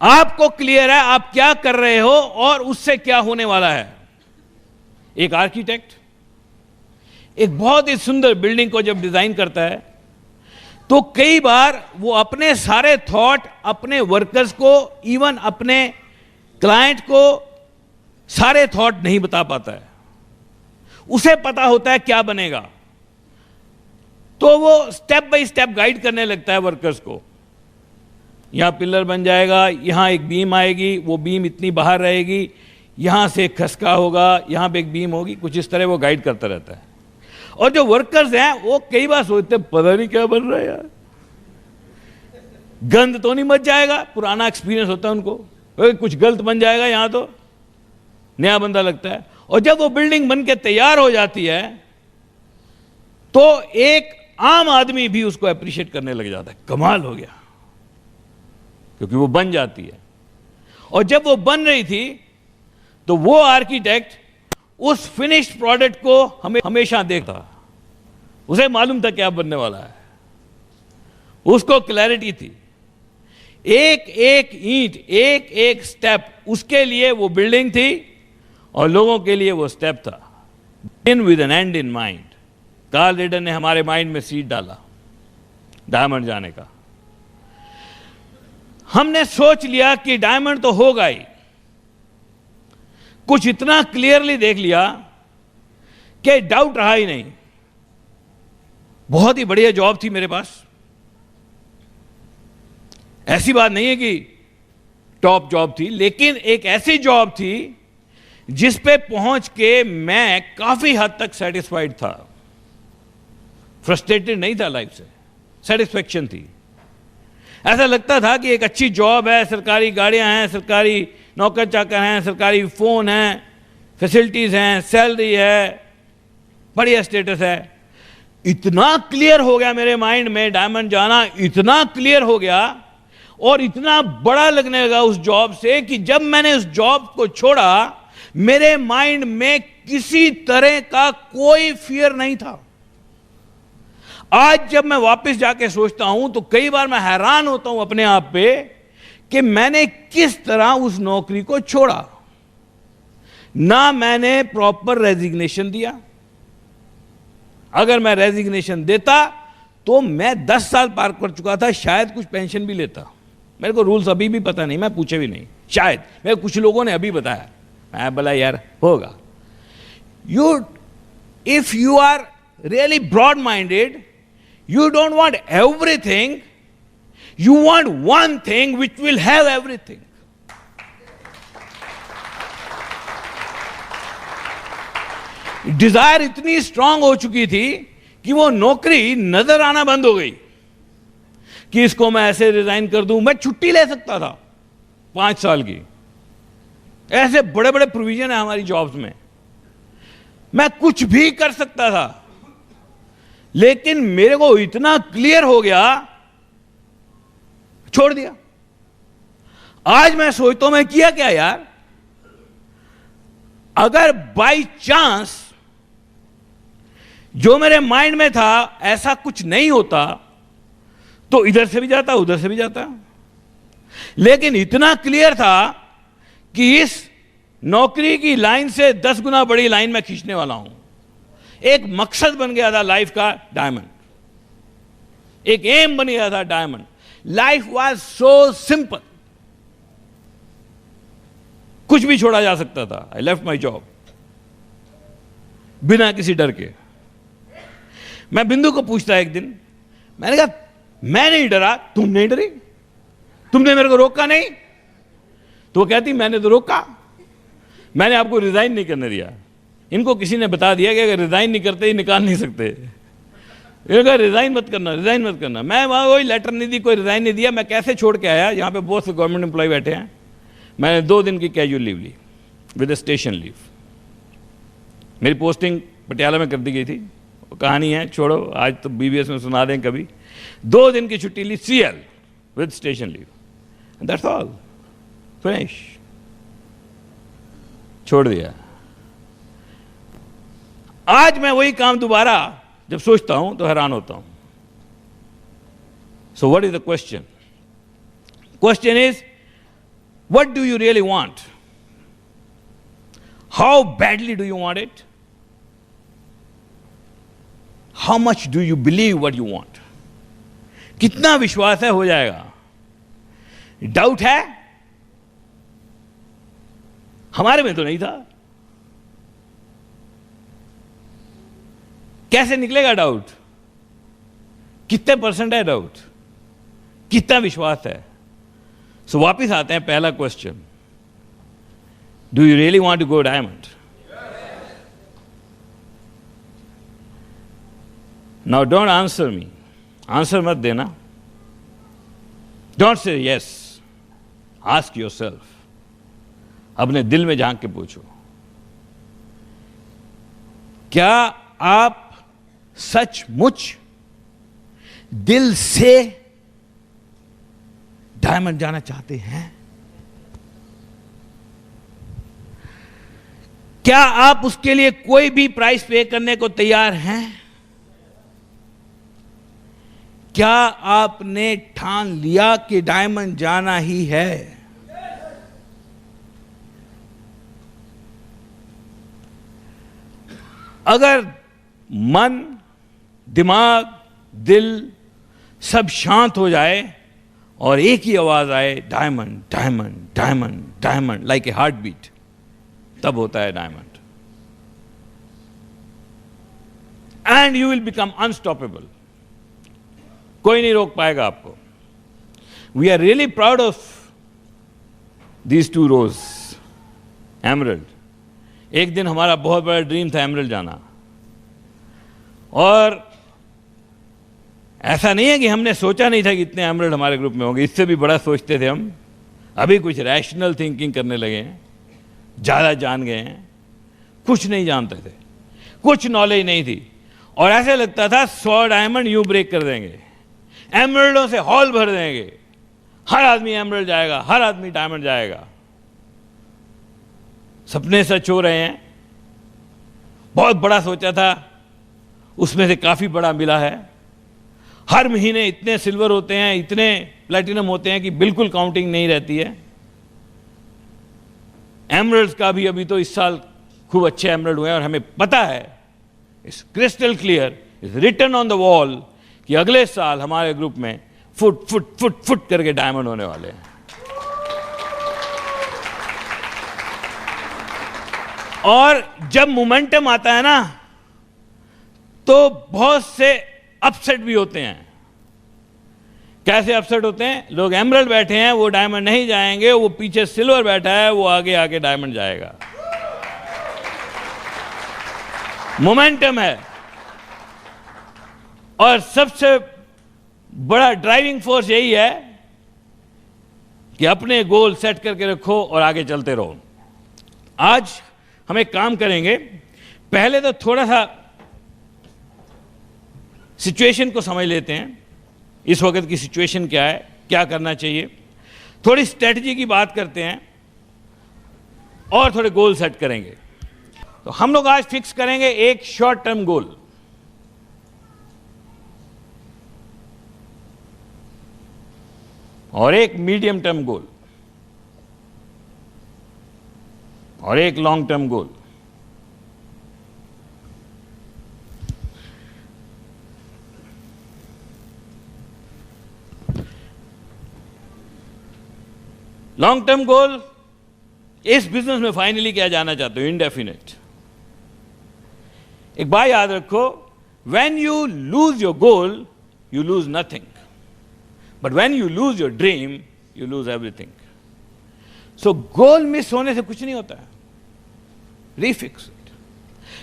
आपको क्लियर है आप क्या कर रहे हो और उससे क्या होने वाला है। एक आर्किटेक्ट एक बहुत ही सुंदर बिल्डिंग को जब डिजाइन करता है तो कई बार वो अपने सारे थॉट अपने वर्कर्स को, इवन अपने क्लाइंट को सारे थॉट नहीं बता पाता है। उसे पता होता है क्या बनेगा, तो वो स्टेप बाय स्टेप गाइड करने लगता है वर्कर्स को। यहां पिलर बन जाएगा, यहां एक बीम आएगी, वो बीम इतनी बाहर रहेगी, यहां से एक खसका होगा, यहां पे एक बीम होगी, कुछ इस तरह वो गाइड करता रहता है। और जो वर्कर्स हैं वो कई बार सोचते हैं पता नहीं क्या बन रहा है यार, गंद तो नहीं मच जाएगा। पुराना एक्सपीरियंस होता है उनको, कुछ गलत बन जाएगा, यहां तो नया बंदा लगता है। और जब वो बिल्डिंग बन के तैयार हो जाती है तो एक आम आदमी भी उसको अप्रिशिएट करने लग जाता है, कमाल हो गया, क्योंकि वो बन जाती है। और जब वो बन रही थी तो वो आर्किटेक्ट उस फिनिश्ड प्रोडक्ट को हमेशा देखता, उसे मालूम था क्या बनने वाला है, उसको क्लैरिटी थी। एक एक ईंट, एक एक स्टेप, उसके लिए वो बिल्डिंग थी और लोगों के लिए वो स्टेप था। In with an end in mind, Carl Rader ने हमारे माइंड में सीड डाला डायमंड जाने का। हमने सोच लिया कि डायमंड तो होगा ही, कुछ इतना क्लियरली देख लिया कि डाउट रहा ही नहीं। बहुत ही बढ़िया जॉब थी मेरे पास, ऐसी बात नहीं है कि टॉप जॉब थी, लेकिन एक ऐसी जॉब थी जिस पे पहुंच के मैं काफी हद तक सेटिस्फाइड था, फ्रस्ट्रेटेड नहीं था लाइफ से, सेटिस्फेक्शन थी। ऐसा लगता था कि एक अच्छी जॉब है, सरकारी गाड़ियां हैं, सरकारी नौकर चाकर हैं, सरकारी फोन हैं, फैसिलिटीज हैं, सैलरी है, बढ़िया स्टेटस है। इतना क्लियर हो गया मेरे माइंड में डायमंड जाना, इतना क्लियर हो गया और इतना बड़ा लगने लगा उस जॉब से कि जब मैंने उस जॉब को छोड़ा मेरे माइंड में किसी तरह का कोई फियर नहीं था। आज जब मैं वापस जाके सोचता हूं तो कई बार मैं हैरान होता हूं अपने आप पे कि मैंने किस तरह उस नौकरी को छोड़ा। ना मैंने प्रॉपर रेजिग्नेशन दिया, अगर मैं रेजिग्नेशन देता तो मैं 10 साल पार कर चुका था, शायद कुछ पेंशन भी लेता। मेरे को रूल्स अभी भी पता नहीं, मैं पूछे भी नहीं, शायद मेरे कुछ लोगों ने अभी बताया, मैं बोला यार होगा। If you are really broad minded, you don't want everything, you want one thing which will have everything. Desire इतनी स्ट्रांग हो चुकी थी कि वो नौकरी नजर आना बंद हो गई कि इसको मैं ऐसे रिजाइन कर दूं। मैं छुट्टी ले सकता था 5 साल की, ऐसे बड़े बड़े प्रोविजन है हमारी जॉब्स में, मैं कुछ भी कर सकता था। लेकिन मेरे को इतना क्लियर हो गया, छोड़ दिया। आज मैं सोचता हूं मैं किया क्या यार, अगर बाय चांस जो मेरे माइंड में था ऐसा कुछ नहीं होता तो इधर से भी जाता, उधर से भी जाता। लेकिन इतना क्लियर था कि इस नौकरी की लाइन से 10 गुना बड़ी लाइन में खींचने वाला हूं। एक मकसद बन गया था लाइफ का डायमंड, एक एम बन गया था diamond. Life was so simple, कुछ भी छोड़ा जा सकता था। आई लेफ्ट माई जॉब बिना किसी डर के। मैं बिंदु को पूछता एक दिन, मैंने कहा मैं नहीं डरा, तुम नहीं डरी, तुमने मेरे को रोका नहीं? तो वो कहती मैंने तो रोका, मैंने आपको रिजाइन नहीं करने दिया। इनको किसी ने बता दिया कि अगर रिजाइन नहीं करते ही निकाल नहीं सकते, इनका रिजाइन मत करना, रिजाइन मत करना। मैं वहां कोई लेटर नहीं दी, कोई रिजाइन नहीं दिया। मैं कैसे छोड़ के आया, यहाँ पे बहुत से गवर्नमेंट एम्प्लॉय बैठे हैं। मैंने 2 दिन की कैजुअल लीव ली विद ए स्टेशन लीव। मेरी पोस्टिंग पटियाला में कर दी गई थी, वो कहानी है, छोड़ो, आज तो BBS में सुना दें कभी। 2 दिन की छुट्टी ली CL with station leave, that's all, finish, छोड़ दिया। आज मैं वही काम दोबारा जब सोचता हूं तो हैरान होता हूं। सो what is the question? Question is What do you really want? How badly do you want it? How much do you believe what you want? कितना विश्वास है हो जाएगा? डाउट है? हमारे में तो नहीं था. कैसे निकलेगा डाउट? कितने परसेंट है डाउट? कितना विश्वास है? सो वापिस आते हैं पहला question. Do you really want to go diamond? Now don't answer me. Answer मत देना. Don't say yes. Ask yourself. अपने दिल में झांक के पूछो, क्या आप सचमुच दिल से डायमंड जाना चाहते हैं? क्या आप उसके लिए कोई भी प्राइस पे करने को तैयार हैं? क्या आपने ठान लिया कि डायमंड जाना ही है? अगर मन, दिमाग, दिल सब शांत हो जाए और एक ही आवाज आए, diamond diamond diamond diamond, like a heart beat, तब होता है diamond. And you will become unstoppable. कोई नहीं रोक पाएगा आपको. We are really proud of these 2 rose emerald. एक दिन हमारा बहुत बड़ा ड्रीम था एमरल्ड जाना, और ऐसा नहीं है कि हमने सोचा नहीं था कि इतने एमरल्ड हमारे ग्रुप में होंगे. इससे भी बड़ा सोचते थे हम. अभी कुछ रैशनल थिंकिंग करने लगे हैं, ज़्यादा जान गए हैं. कुछ नहीं जानते थे, कुछ नॉलेज नहीं थी, और ऐसे लगता था 100 डायमंड यूं ब्रेक कर देंगे, एमरल्डों से हॉल भर देंगे, हर आदमी एमरल्ड जाएगा, हर आदमी डायमंड जाएगा. सपने सच हो रहे हैं. बहुत बड़ा सोचा था, उसमें से काफी बड़ा मिला है. हर महीने इतने सिल्वर होते हैं, इतने प्लैटिनम होते हैं कि बिल्कुल काउंटिंग नहीं रहती है. एमरल्ड्स का भी अभी तो इस साल खूब अच्छे एमरल्ड हुए हैं, और हमें पता है, it's crystal clear, it's written on the wall, कि अगले साल हमारे ग्रुप में फुट फुट फुट फुट करके डायमंड होने वाले हैं. और जब मोमेंटम आता है ना, तो बहुत से अपसेट भी होते हैं. कैसे अपसेट होते हैं? लोग एमरल्ड बैठे हैं, वो डायमंड नहीं जाएंगे, वो पीछे सिल्वर बैठा है, वो आगे आगे डायमंड जाएगा. मोमेंटम है. और सबसे बड़ा ड्राइविंग फोर्स यही है कि अपने गोल सेट करके रखो और आगे चलते रहो. आज हम एक काम करेंगे. पहले तो थोड़ा सा सिचुएशन को समझ लेते हैं. इस वक्त की सिचुएशन क्या है, क्या करना चाहिए. थोड़ी स्ट्रेटजी की बात करते हैं और थोड़े गोल सेट करेंगे. तो हम लोग आज फिक्स करेंगे एक शॉर्ट टर्म गोल. और एक मीडियम टर्म गोल और एक long term goal. Long term goal, इस बिजनेस में फाइनली क्या जाना चाहते हो? इंडेफिनेट. एक बात याद रखो, when you lose your goal you lose nothing, but when you lose your dream you lose everything. So goal miss होने से कुछ नहीं होता है, रीफिक्स इट.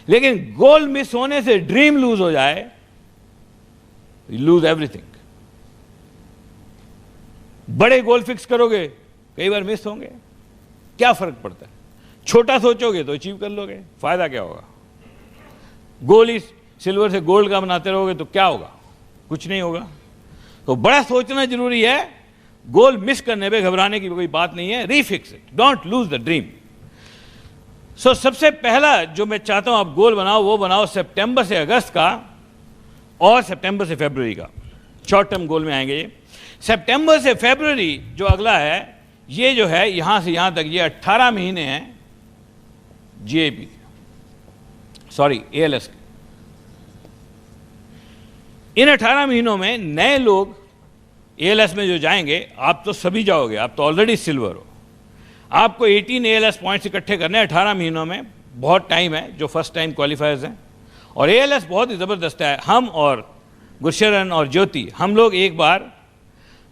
लेकिन गोल मिस होने से ड्रीम लूज हो जाए, यू लूज एवरीथिंग. बड़े गोल फिक्स करोगे, कई बार मिस होंगे, क्या फर्क पड़ता है? छोटा सोचोगे तो अचीव कर लोगे, फायदा क्या होगा? गोल ही सिल्वर से गोल्ड का बनाते रहोगे तो क्या होगा? कुछ नहीं होगा. तो बड़ा सोचना जरूरी है. गोल मिस करने पे घबराने की कोई बात नहीं है. Refix it, don't lose the dream. So सबसे पहला जो मैं चाहता हूं आप गोल बनाओ, वो बनाओ सितंबर से अगस्त का और सितंबर से फरवरी का. शॉर्ट टर्म गोल में आएंगे ये. सितंबर से फरवरी जो अगला है, ये जो है यहां से यहां तक ये 18 महीने हैं जीएपी, सॉरी एएलएस के। इन 18 महीनों में नए लोग एएलएस में जो जाएंगे, आप तो सभी जाओगे, आप तो ऑलरेडी सिल्वर हो, आपको 18 एएलएस पॉइंट्स इकट्ठे करने 18 महीनों में, बहुत टाइम है जो फर्स्ट टाइम क्वालिफायर्स हैं। और एएलएस बहुत ही ज़बरदस्त है। हम और गुरशरण और ज्योति, हम लोग एक बार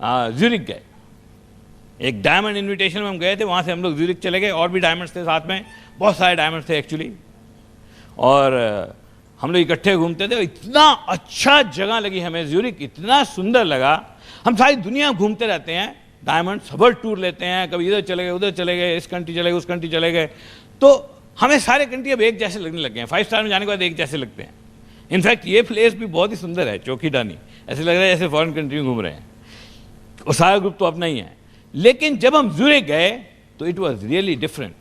ज्यूरिक गए, एक डायमंड इनविटेशन में हम गए थे, वहाँ से हम लोग ज्यूरिक चले गए, और भी डायमंड्स थे साथ में, बहुत सारे डायमंड्स थे एक्चुअली, और हम लोग इकट्ठे घूमते थे। इतना अच्छा जगह लगी हमें ज्यूरिक, इतना सुंदर लगा। हम सारी दुनिया घूमते रहते हैं, डायमंड सबर टूर लेते हैं, कभी इधर चले गए, उधर चले गए, इस कंट्री चले गए, उस कंट्री चले गए, तो हमें सारे कंट्री अब एक जैसे लगने लगे हैं। 5 स्टार में जाने के बाद एक जैसे लगते हैं। इनफैक्ट ये प्लेस भी बहुत ही सुंदर है, चौकीडानी, ऐसे लग रहा है जैसे फॉरेन कंट्री में घूम रहे हैं, और सारा ग्रुप तो अपना ही है। लेकिन जब हम ज्यूरिक गए तो इट वॉज रियली डिफरेंट।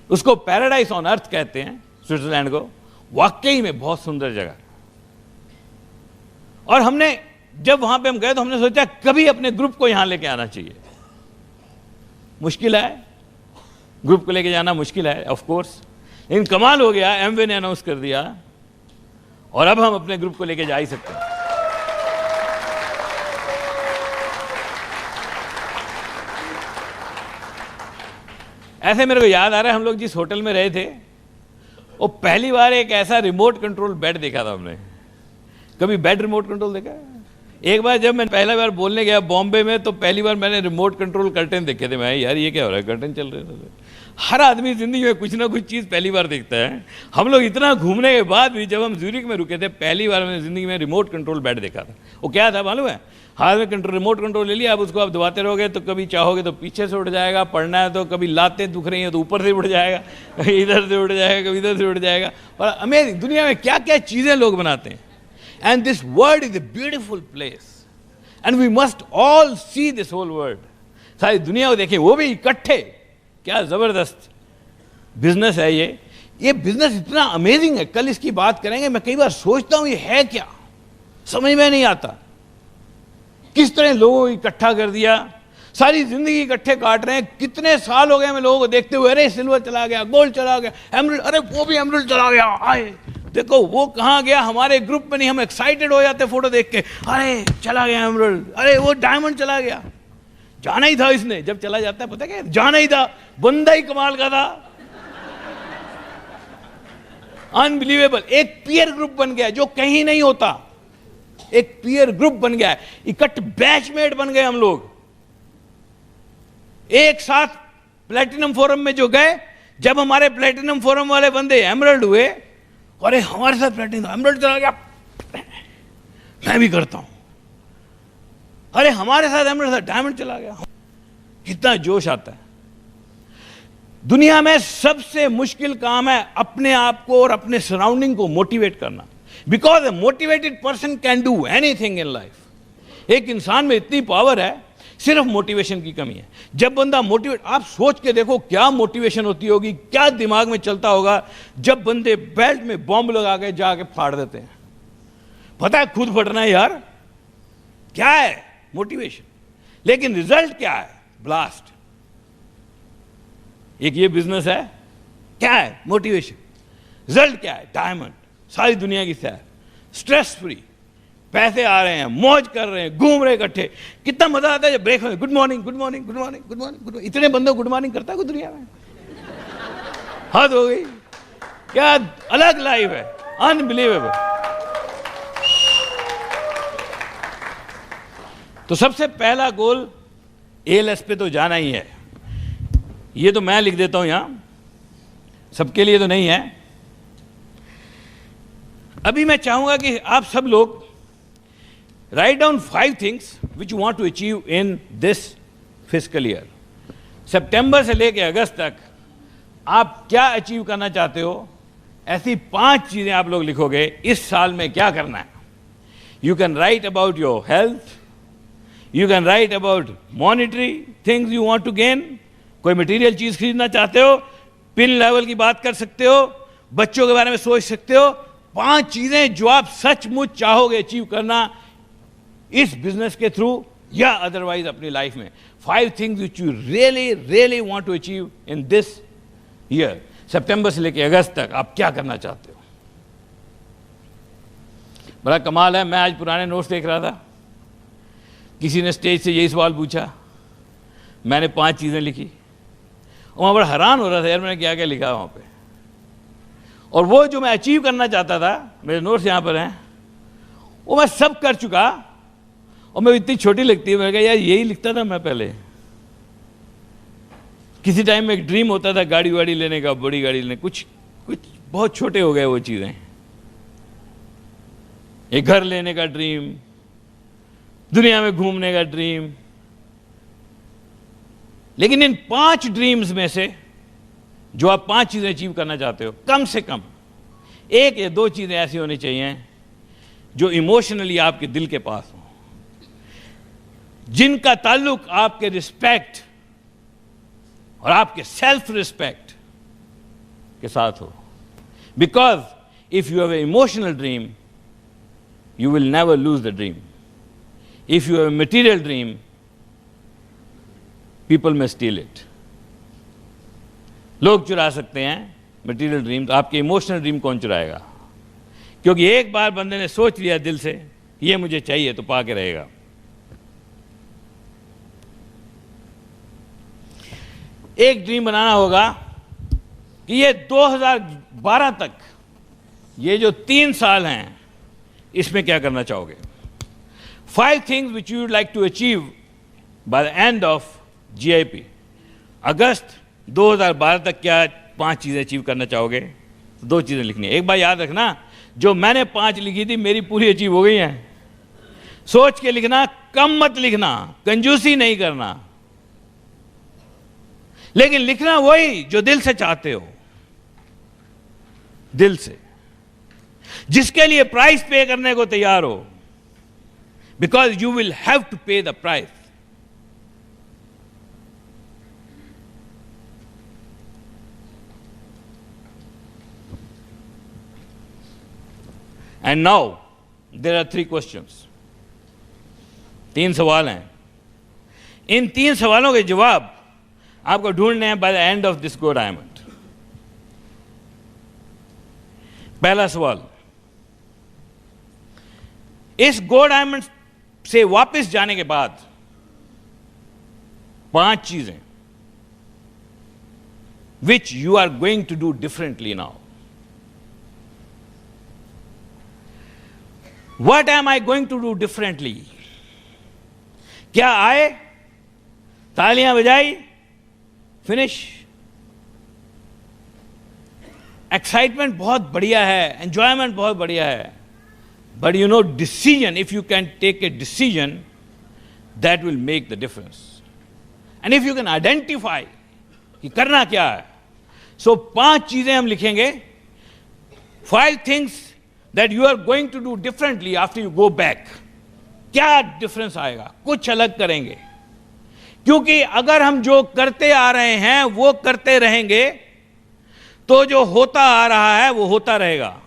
उसको पैराडाइज ऑन अर्थ कहते हैं स्विट्जरलैंड को, वाकई में बहुत सुंदर जगह। और हमने जब वहां पे हम गए तो हमने सोचा कभी अपने ग्रुप को यहां लेके आना चाहिए। मुश्किल है, ग्रुप को लेके जाना मुश्किल है ऑफ कोर्स, लेकिन कमाल हो गया, एमवे ने अनाउंस कर दिया और अब हम अपने ग्रुप को लेके जा ही सकते हैं। ऐसे मेरे को याद आ रहा है, हम लोग जिस होटल में रहे थे, वो पहली बार एक ऐसा रिमोट कंट्रोल बेड देखा था हमने। कभी बेड रिमोट कंट्रोल देखा है? एक बार जब मैं पहला बार बोलने गया बॉम्बे में, तो पहली बार मैंने रिमोट कंट्रोल कर्टन देखे थे। मैं यार ये क्या हो रहा है, कर्टन चल रहे थे। हर आदमी जिंदगी में कुछ ना कुछ चीज़ पहली बार देखता है। हम लोग इतना घूमने के बाद भी जब हम ज्यूरिक में रुके थे, पहली बार मैंने जिंदगी में रिमोट कंट्रोल बेड देखा था। वो क्या था मालूम है? हाथ में रिमोट कंट्रोल ले लिया, अब उसको आप दबाते रहोगे तो कभी चाहोगे तो पीछे से उड़ जाएगा, पढ़ना है तो कभी लातें दुख रही हैं तो ऊपर से उड़ जाएगा, कभी इधर से उड़ जाएगा, कभी इधर से उड़ जाएगा। और अमेजिंग, दुनिया में क्या क्या चीज़ें लोग बनाते हैं। And this world is a beautiful place and we must all see this whole world. सारी दुनिया को देखें, वो भी इकट्ठे। क्या ज़बरदस्त बिजनेस है ये बिजनेस इतना अमेजिंग है। कल इसकी बात करेंगे। मैं कई बार सोचता हूँ ये है क्या, समझ में नहीं आता। किस तरह लोगों को इकट्ठा कर दिया, सारी जिंदगी इकट्ठे काट रहे हैं। कितने साल हो गए हमें लोगों को देखते हुए, अरे सिल्वर चला गया, गोल्ड चला गया, एमरल्ड, अरे वो भी एमरल्ड चला गया, आए देखो वो कहाँ गया। हमारे ग्रुप में नहीं, हम एक्साइटेड हो जाते फोटो देख के, अरे चला गया एमरल्ड, अरे वो डायमंड चला गया। जाना ही था इसने, जब चला जाता है पता क्या, जाना ही था, बंदा ही कमाल का था। अनबिलीवेबल। एक पीयर ग्रुप बन गया जो कहीं नहीं होता, एक पीयर ग्रुप बन गया है, इकट्ठे बैचमेट बन गए हम लोग। एक साथ प्लेटिनम फोरम में जो गए, जब हमारे प्लेटिनम फोरम वाले बंदे एमरल्ड हुए, अरे हमारे साथ प्लेटिनम एमरल्ड चला गया, मैं भी करता हूं। अरे हमारे साथ एमरल्ड था, डायमंड चला गया। कितना जोश आता है। दुनिया में सबसे मुश्किल काम है अपने आप को और अपने सराउंडिंग को मोटिवेट करना, because A motivated person can do anything in life. एक इंसान में इतनी पावर है, सिर्फ मोटिवेशन की कमी है। जब बंदा मोटिवेट, आप सोच के देखो क्या मोटिवेशन होती होगी, क्या दिमाग में चलता होगा जब बंदे बेल्ट में बॉम्ब लगा के जाके फाड़ देते हैं। पता है खुद फटना है यार, क्या है मोटिवेशन, लेकिन रिजल्ट क्या है, ब्लास्ट। एक ये बिजनेस है, क्या है मोटिवेशन, रिजल्ट क्या है, डायमंड, सारी दुनिया की सैर, स्ट्रेस फ्री, पैसे आ रहे हैं, मौज कर रहे हैं, घूम रहे इकट्ठे। कितना मजा आता है जब ब्रेक में good morning good morning good morning good morning good morning. इतने बंदे गुड मॉर्निंग करता है कोई दुनिया में? हद हो गई। क्या अलग लाइफ है, अनबिलीवेबल। तो सबसे पहला गोल एएलएस पे तो जाना ही है। ये तो मैं लिख देता हूं यहां, सबके लिए तो नहीं है। अभी मैं चाहूंगा कि आप सब लोग write down 5 things which you want to achieve in this fiscal year. सितंबर से लेकर अगस्त तक आप क्या अचीव करना चाहते हो, ऐसी 5 चीजें आप लोग लिखोगे इस साल में क्या करना है। You can write about your health, you can write about monetary things you want to gain. कोई मटेरियल चीज खरीदना चाहते हो, पिन लेवल की बात कर सकते हो, बच्चों के बारे में सोच सकते हो। 5 चीजें जो आप सचमुच चाहोगे अचीव करना इस बिजनेस के थ्रू, या अदरवाइज अपनी लाइफ में 5 things which you really really want to achieve in this year, सितंबर से लेकर अगस्त तक आप क्या करना चाहते हो। बड़ा कमाल है, मैं आज पुराने नोट्स देख रहा था, किसी ने स्टेज से यही सवाल पूछा, मैंने 5 चीज़ें लिखी और मैं बड़ा हैरान हो रहा था, यार मैंने क्या क्या लिखा वहाँ पे। और वो जो मैं अचीव करना चाहता था, मेरे नोट्स यहाँ पर हैं, वो मैं सब कर चुका और मैं इतनी छोटी लगती है, मैंने कहा यार यही लिखता था मैं पहले। किसी टाइम में एक ड्रीम होता था गाड़ी वाड़ी लेने का, बड़ी गाड़ी लेने, कुछ बहुत छोटे हो गए वो चीज़ें। एक घर लेने का ड्रीम, दुनिया में घूमने का ड्रीम। लेकिन इन 5 ड्रीम्स में से जो आप 5 चीजें अचीव करना चाहते हो, कम से कम 1 या 2 चीजें ऐसी होनी चाहिए जो इमोशनली आपके दिल के पास हो, जिनका ताल्लुक आपके रिस्पेक्ट और आपके सेल्फ रिस्पेक्ट के साथ हो। Because if you have a emotional dream, you will never lose the dream. If you have a material dream, people may steal it. लोग चुरा सकते हैं मटेरियल ड्रीम, तो आपके इमोशनल ड्रीम कौन चुराएगा? क्योंकि एक बार बंदे ने सोच लिया दिल से ये मुझे चाहिए तो पा के रहेगा। एक ड्रीम बनाना होगा कि ये 2012 तक, ये जो 3 साल हैं, इसमें क्या करना चाहोगे। 5 things which you would like to achieve by the end of GIP। अगस्त 2012 तक क्या 5 चीज़ें अचीव करना चाहोगे? 2 चीज़ें लिखनी है। एक बार याद रखना, जो मैंने 5 लिखी थी मेरी पूरी अचीव हो गई हैं। सोच के लिखना, कम मत लिखना, कंजूसी नहीं करना, लेकिन लिखना वही जो दिल से चाहते हो, दिल से, जिसके लिए प्राइस पे करने को तैयार हो, because you will have to pay the price. And now there are 3 questions. 3 सवाल हैं। इन 3 सवालों के जवाब आपको ढूंढने हैं bye the end of this go diamond. पहला सवाल, इस गो डायमंड से वापस जाने के बाद 5 चीजें which you are going to do differently now. What am I going to do differently? क्या आए, तालियां बजाई, फिनिश? एक्साइटमेंट बहुत बढ़िया है, एंजॉयमेंट बहुत बढ़िया है, but you know, decision, if you can take a decision, that will make the difference. And if you can identify कि करना क्या है, so 5 चीजें हम लिखेंगे, 5 things that you are going to do differently after you go back. क्या difference आएगा? कुछ अलग करेंगे, क्योंकि अगर हम जो करते आ रहे हैं वो करते रहेंगे तो जो होता आ रहा है वो होता रहेगा।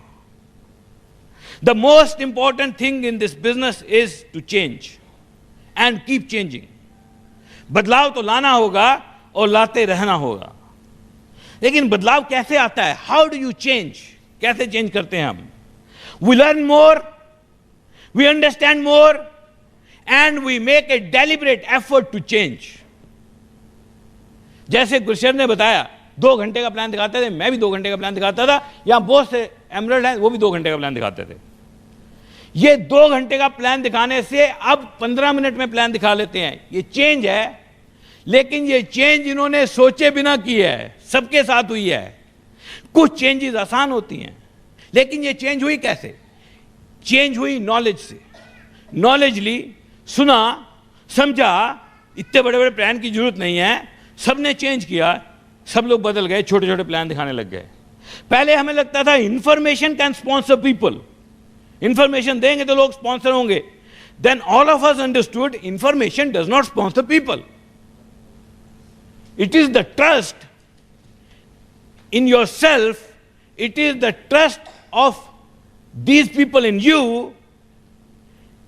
The most important thing in this business is to change and keep changing. बदलाव तो लाना होगा और लाते रहना होगा, लेकिन बदलाव कैसे आता है? How do you change? कैसे चेंज करते हैं हम? We learn more, we understand more, and we make a deliberate effort to change. जैसे गुरशर ने बताया, 2 घंटे का प्लान दिखाते थे, मैं भी 2 घंटे का प्लान दिखाता था, यहां बहुत से एमरल्ड हैं वो भी 2 घंटे का प्लान दिखाते थे। ये 2 घंटे का प्लान दिखाने से अब 15 मिनट में प्लान दिखा लेते हैं। ये चेंज है, लेकिन ये चेंज इन्होंने सोचे बिना की है, सबके साथ हुई है। कुछ चेंजेस आसान होती हैं, लेकिन ये चेंज हुई कैसे? चेंज हुई नॉलेज से। नॉलेज ली, सुना, समझा, इतने बड़े बड़े प्लान की जरूरत नहीं है, सबने चेंज किया, सब लोग बदल गए, छोटे छोटे प्लान दिखाने लग गए। पहले हमें लगता था information can sponsor people, information देंगे तो लोग स्पॉन्सर होंगे। Then all of us understood information does not sponsor people, it is the trust in yourself, it is the trust of these people in you,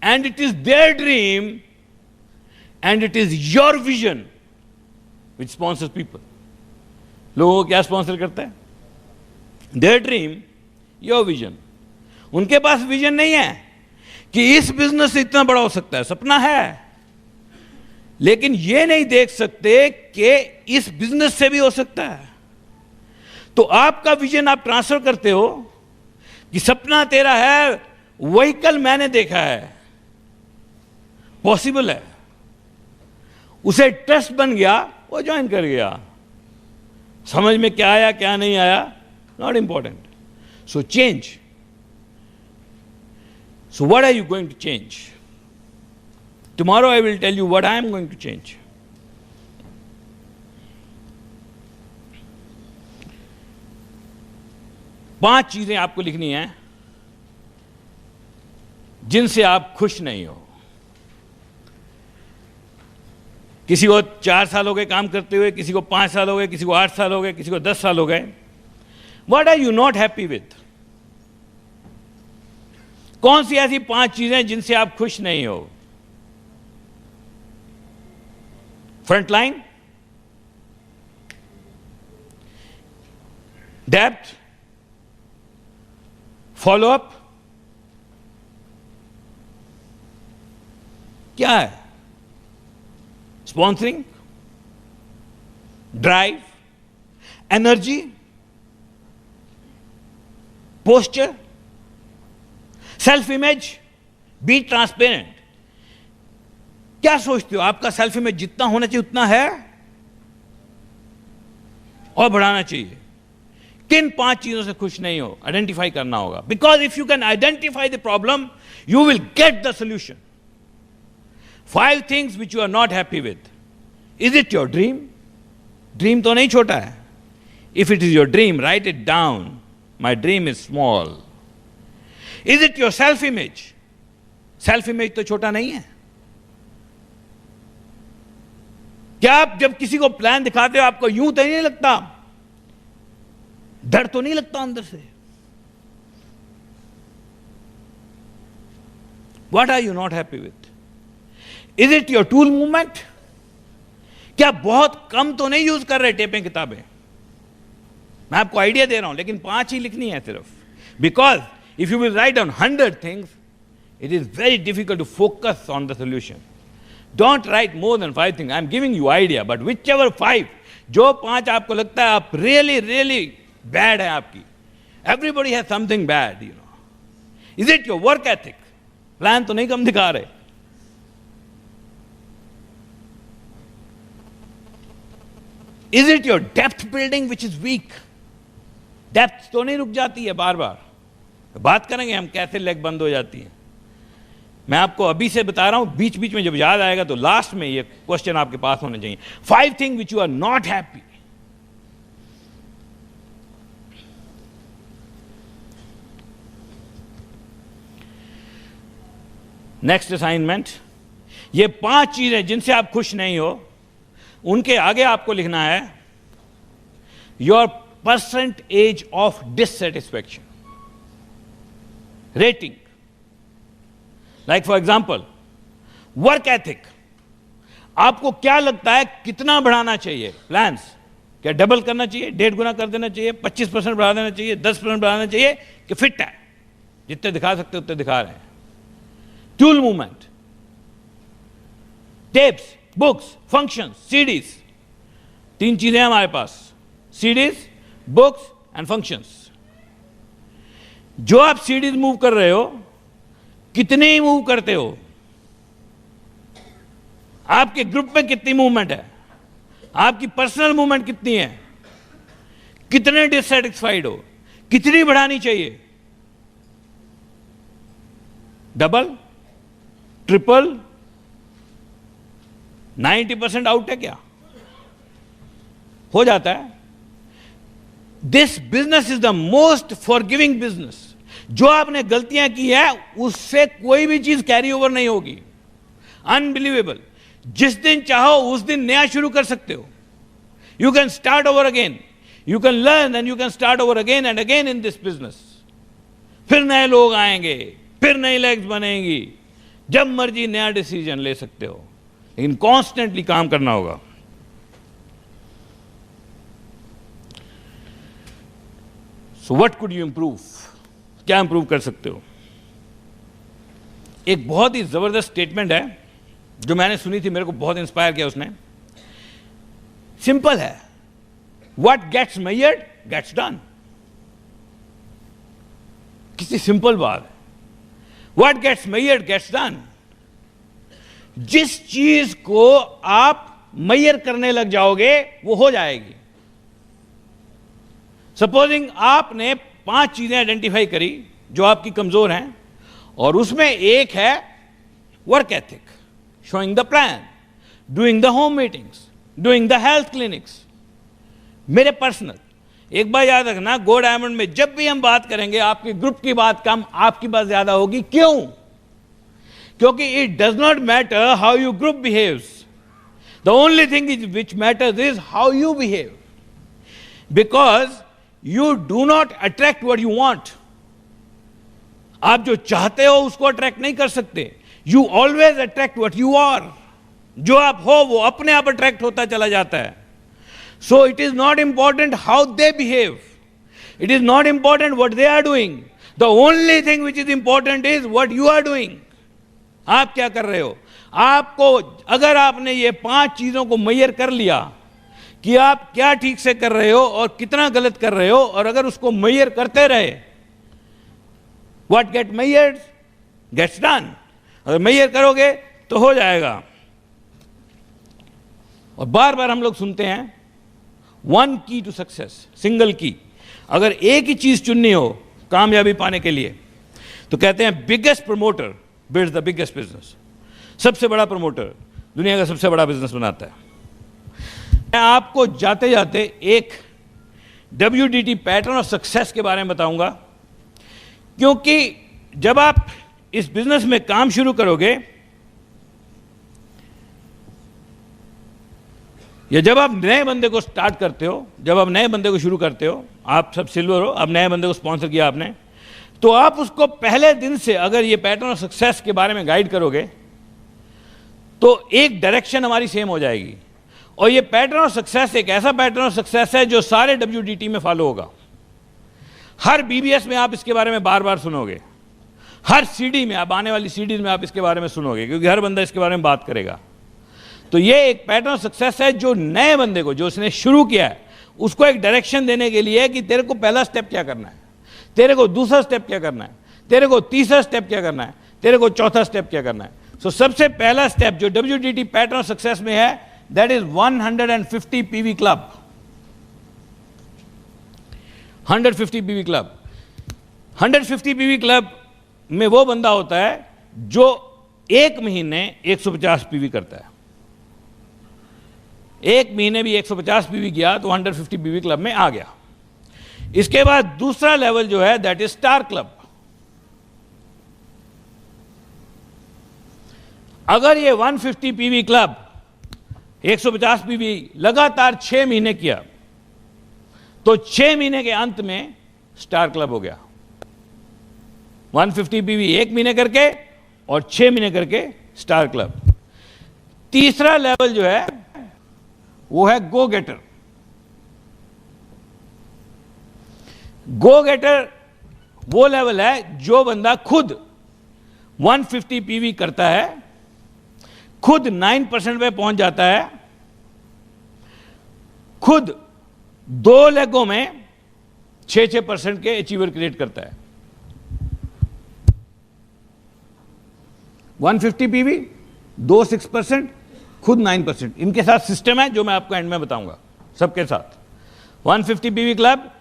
and it is their dream and it is your vision which sponsors people. लोगों को क्या sponsor करता है? Their dream, your vision. उनके पास vision नहीं है कि इस बिजनेस से इतना बड़ा हो सकता है, सपना है, लेकिन ये नहीं देख सकते कि इस बिजनेस से भी हो सकता है। तो आपका विजन आप ट्रांसफर करते हो कि सपना तेरा है, व्हीकल मैंने देखा है, पॉसिबल है, उसे ट्रस्ट बन गया, वो ज्वाइन कर गया। समझ में क्या आया क्या नहीं आया, not important. So change. So what are you going to change? Tomorrow I will tell you what I am going to change. पांच चीजें आपको लिखनी है जिनसे आप खुश नहीं हो। किसी को 4 साल हो गए काम करते हुए, किसी को 5 साल हो गए, किसी को 8 साल हो गए, किसी को 10 साल हो गए। What are you not happy with? कौन सी ऐसी 5 चीजें जिनसे आप खुश नहीं हो? Front line, depth, follow up, क्या है? Sponsoring, drive, energy, posture, self image, be transparent. क्या सोचते हो? आपका सेल्फ इमेज जितना होना चाहिए उतना है और बढ़ाना चाहिए? किन 5 चीजों से खुश नहीं हो? आइडेंटिफाई करना होगा। Because if you can identify the problem, you will get the solution. 5 things which you are not happy with. Is it your dream? Dream तो नहीं छोटा है। If it is your dream, write it down. My dream is small. Is it your self-image? Self-image तो छोटा नहीं है। क्या आप जब किसी को प्लान दिखाते हो आपको यूं तो नहीं लगता, डर तो नहीं लगता अंदर से? What are you not happy with? Is it your tool movement? क्या बहुत कम तो नहीं यूज कर रहे टेपें किताबें? मैं आपको आइडिया दे रहा हूं, लेकिन 5 ही लिखनी है सिर्फ। Because if you will write down 100 things, it is very difficult to focus on the solution. Don't write more than 5 things. I am giving you idea, but whichever 5, जो 5 आपको लगता है आप रियली रियली बैड है आपकी, everybody has something bad, you know. Is it your work ethic? Plan तो नहीं कम दिखा रहे। Is it your depth building which is weak? Depth तो नहीं रुक जाती है बार बार। बात करेंगे हम कैसे लेग बंद हो जाती है। मैं आपको अभी से बता रहा हूं, बीच बीच में जब याद आएगा तो लास्ट में ये क्वेश्चन आपके पास होने चाहिए। 5 things which you are not happy. Next assignment, ये 5 चीजें जिनसे आप खुश नहीं हो, उनके आगे आपको लिखना है your percentage of dissatisfaction rating. Like for example, work ethic. आपको क्या लगता है कितना बढ़ाना चाहिए प्लान्स? क्या डबल करना चाहिए, 1.5 गुना कर देना चाहिए, 25% बढ़ा देना चाहिए, 10% बढ़ाना चाहिए, कि फिट है जितने दिखा सकते उतने दिखा रहे हैं? Tool movement, tapes, books, functions, CDs. 3 चीजें हमारे पास, सीडीज, बुक्स एंड फंक्शंस। जो आप सीडीज मूव कर रहे हो, कितने ही मूव करते हो? आपके ग्रुप में कितनी मूवमेंट है? आपकी पर्सनल मूवमेंट कितनी है? कितने डिससेटिस्फाइड हो? कितनी बढ़ानी चाहिए? डबल, ट्रिपल, 90% आउट है क्या? हो जाता है। This business is the most forgiving business. जो आपने गलतियां की है उससे कोई भी चीज कैरी ओवर नहीं होगी। अनबिलीवेबल। जिस दिन चाहो उस दिन नया शुरू कर सकते हो। You can start over again, you can learn and you can start over again and again in this business. फिर नए लोग आएंगे, फिर नई लेग्स बनेंगी, जब मर्जी नया डिसीजन ले सकते हो। लेकिन कॉन्स्टेंटली काम करना होगा। So what could you improve, क्या इंप्रूव कर सकते हो? एक बहुत ही जबरदस्त स्टेटमेंट है जो मैंने सुनी थी, मेरे को बहुत इंस्पायर किया उसने। सिंपल है, what gets measured gets done. किसी सिंपल बात है, what gets measured gets done. जिस चीज को आप मेजर करने लग जाओगे वो हो जाएगी। सपोजिंग आपने 5 चीजें आइडेंटिफाई करी जो आपकी कमजोर हैं, और उसमें एक है work ethic, showing the plan, doing the home meetings, doing the health clinics. मेरे पर्सनल एक बार याद रखना, गो डायमंड में जब भी हम बात करेंगे आपके ग्रुप की बात कम, आपकी बात ज्यादा होगी। क्यों? क्योंकि it does not matter how you group behaves, the only thing is which matters is how you behave, because you do not attract what you want. आप जो चाहते हो उसको अट्रैक्ट नहीं कर सकते, you always attract what you are. जो आप हो वो अपने आप अट्रैक्ट होता चला जाता है। So it is not important how they behave, it is not important what they are doing, the only thing which is important is what you are doing. आप क्या कर रहे हो? आपको अगर आपने ये 5 चीजों को मेजर कर लिया कि आप क्या ठीक से कर रहे हो और कितना गलत कर रहे हो, और अगर उसको मेजर करते रहे, what get measured gets done. अगर मेजर करोगे तो हो जाएगा। और बार बार हम लोग सुनते हैं वन की टू सक्सेस, सिंगल की। अगर एक ही चीज चुननी हो कामयाबी पाने के लिए तो कहते हैं biggest promoter builds the biggest business. सबसे बड़ा प्रमोटर दुनिया का सबसे बड़ा बिजनेस बनाता है। मैं आपको जाते जाते एक WDT पैटर्न ऑफ सक्सेस के बारे में बताऊंगा, क्योंकि जब आप इस बिजनेस में काम शुरू करोगे या जब आप नए बंदे को स्टार्ट करते हो, जब आप नए बंदे को शुरू करते हो, आप सब सिल्वर हो, आप नए बंदे को स्पॉन्सर किया आपने, तो आप उसको पहले दिन से अगर ये पैटर्न ऑफ सक्सेस के बारे में गाइड करोगे तो एक डायरेक्शन हमारी सेम हो जाएगी। और ये पैटर्न ऑफ सक्सेस एक ऐसा पैटर्न ऑफ सक्सेस है जो सारे WDT में फॉलो होगा। हर BBS में आप इसके बारे में बार बार सुनोगे, हर CD में, आप आने वाली CDs में आप इसके बारे में सुनोगे, क्योंकि हर बंदा इसके बारे में बात करेगा। तो ये एक पैटर्न ऑफ सक्सेस है जो नए बंदे को, जो उसने शुरू किया है, उसको एक डायरेक्शन देने के लिए कि तेरे को पहला स्टेप क्या करना है, तेरे को दूसरा स्टेप क्या करना है, तेरे को तीसरा स्टेप क्या करना है, तेरे को चौथा स्टेप क्या करना है। सो सबसे पहला स्टेप जो WDT पैटर्न ऑफ सक्सेस में है, that is 150 PV club. 150 PV club. 150 PV club में वो बंदा होता है जो एक महीने 150 PV करता है। एक महीने भी 150 PV किया तो 150 PV क्लब में आ गया। इसके बाद दूसरा लेवल जो है दैट इज स्टार क्लब। अगर ये 150 PV क्लब 150 PV लगातार 6 महीने किया तो 6 महीने के अंत में स्टार क्लब हो गया। 150 PV 1 महीने करके और 6 महीने करके स्टार क्लब। तीसरा लेवल जो है वो है गो गेटर। गो गेटर वो लेवल है जो बंदा खुद 150 PV करता है, खुद 9% पे पहुंच जाता है, खुद 2 लेगों में 6% के अचीवर क्रिएट करता है। 150 PV 2 6%, खुद 9%। इनके साथ सिस्टम है जो मैं आपको एंड में बताऊंगा सबके साथ। 150 PV क्लब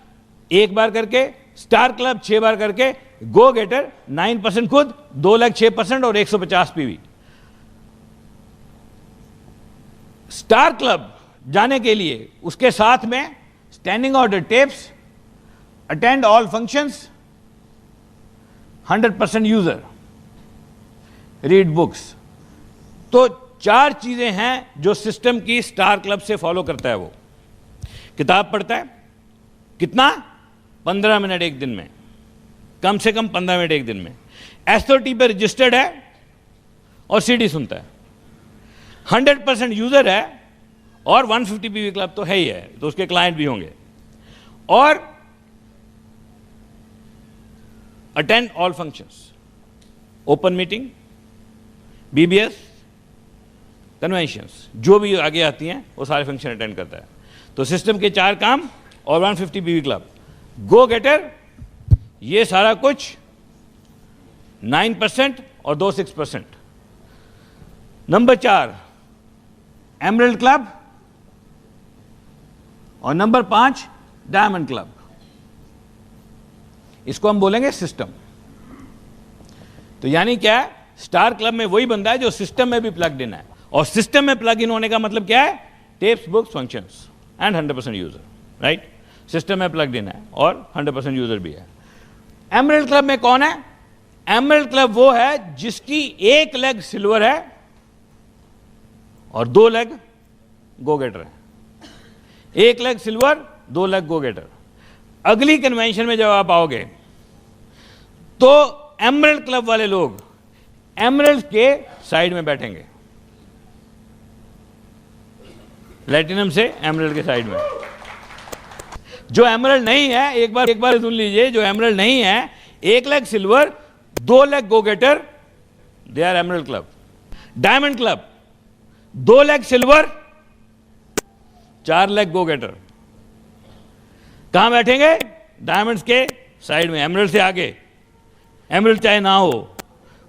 1 बार करके, स्टार क्लब 6 बार करके, गो गेटर 9% खुद, 2 लाख 6% और 150 PV। स्टार क्लब जाने के लिए उसके साथ में standing order tapes, attend all functions, 100% user, read books. तो 4 चीजें हैं जो सिस्टम की स्टार क्लब से फॉलो करता है। वो किताब पढ़ता है, कितना? 15 मिनट एक दिन में, कम से कम 15 मिनट एक दिन में। एसओटी पे रजिस्टर्ड है और CD सुनता है। 100% यूजर है और 150 पीवी क्लब तो है ही है, तो उसके क्लाइंट भी होंगे। और attend all functions, open meeting, BBS, conventions, जो भी आगे आती हैं वो सारे फंक्शन अटेंड करता है। तो सिस्टम के 4 काम और 150 पीवी क्लब। गो गेटर, ये सारा कुछ 9% और 6%। नंबर 4 एमरल्ड क्लब और नंबर 5 डायमंड क्लब। इसको हम बोलेंगे सिस्टम। तो यानी क्या है, स्टार क्लब में वही बंदा है जो सिस्टम में भी प्लग इन है, और सिस्टम में प्लग इन होने का मतलब क्या है, tapes, books, functions and 100% user, right. System में प्लग इन है और 100% यूजर भी है। एमरल्ड क्लब में कौन है? एमरल्ड क्लब वो है जिसकी 1 लेग सिल्वर है और 2 लेग गो गेटर है। 1 लेग सिल्वर, 2 लेग गो गेटर। अगली कन्वेंशन में जब आप आओगे तो एमरल्ड क्लब वाले लोग एमरल्ड के साइड में बैठेंगे, प्लैटिनम से एमरल्ड के साइड में। जो एमरल्ड नहीं है, एक बार सुन लीजिए, जो एमरल्ड नहीं है, 1 leg silver, 2 leg go getter, they are emerald club. Diamond club 2 leg silver, 4 leg go getter. कहां बैठेंगे? डायमंड्स के साइड में, एमरल्ड से आगे। एमरल्ड चाहे ना हो,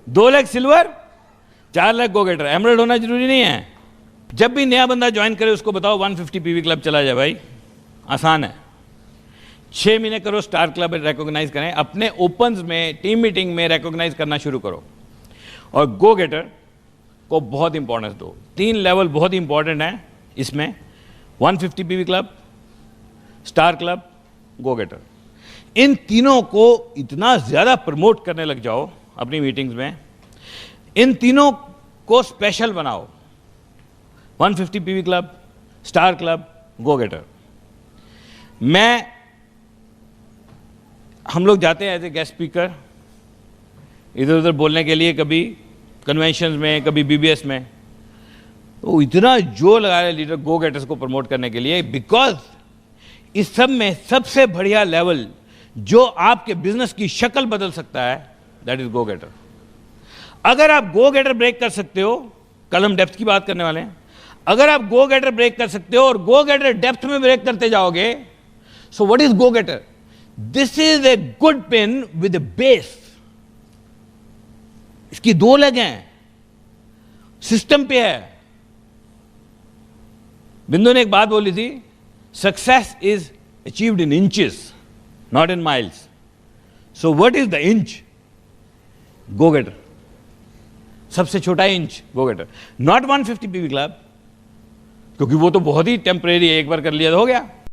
2 leg silver, 4 leg go गेटर। Emerald होना जरूरी नहीं है। जब भी नया बंदा ज्वाइन करे उसको बताओ 150 पीवी क्लब चला जाए भाई, आसान है। 6 महीने करो, स्टार क्लब रिकॉग्नाइज करें, अपने ओपन्स में, टीम मीटिंग में रिकॉग्नाइज करना शुरू करो। और गो गेटर को बहुत इंपॉर्टेंस दो। 3 लेवल बहुत इंपॉर्टेंट है इसमें, 150 पीवी क्लब, स्टार क्लब, गो गेटर। इन तीनों को इतना ज्यादा प्रमोट करने लग जाओ अपनी मीटिंग्स में, इन तीनों को स्पेशल बनाओ। 150 पीवी क्लब, स्टार क्लब, गो गेटर। हम लोग जाते हैं एज ए गेस्ट स्पीकर इधर उधर बोलने के लिए, कभी कन्वेंशन में, कभी बीबीएस में। तो इतना जोर लगा रहे लीडर गो गेटर्स को प्रमोट करने के लिए, बिकॉज इस सब में सबसे बढ़िया लेवल जो आपके बिजनेस की शक्ल बदल सकता है, दैट इज गो गेटर। अगर आप गो गेटर ब्रेक कर सकते हो, कल हम डेप्थ की बात करने वाले हैं, अगर आप गो गेटर ब्रेक कर सकते हो और गो गेटर डेप्थ में ब्रेक करते जाओगे, so what is go getter? This is a good pen with a base. इसकी 2 लेग हैं, सिस्टम पे है। बिंदु ने एक बात बोली थी, success is achieved in inches, not in miles. So what is the inch? Go getter. सबसे छोटा inch go getter, not 150 PV club, क्योंकि वो तो बहुत ही टेम्परेरी है, एक बार कर लिया तो हो गया।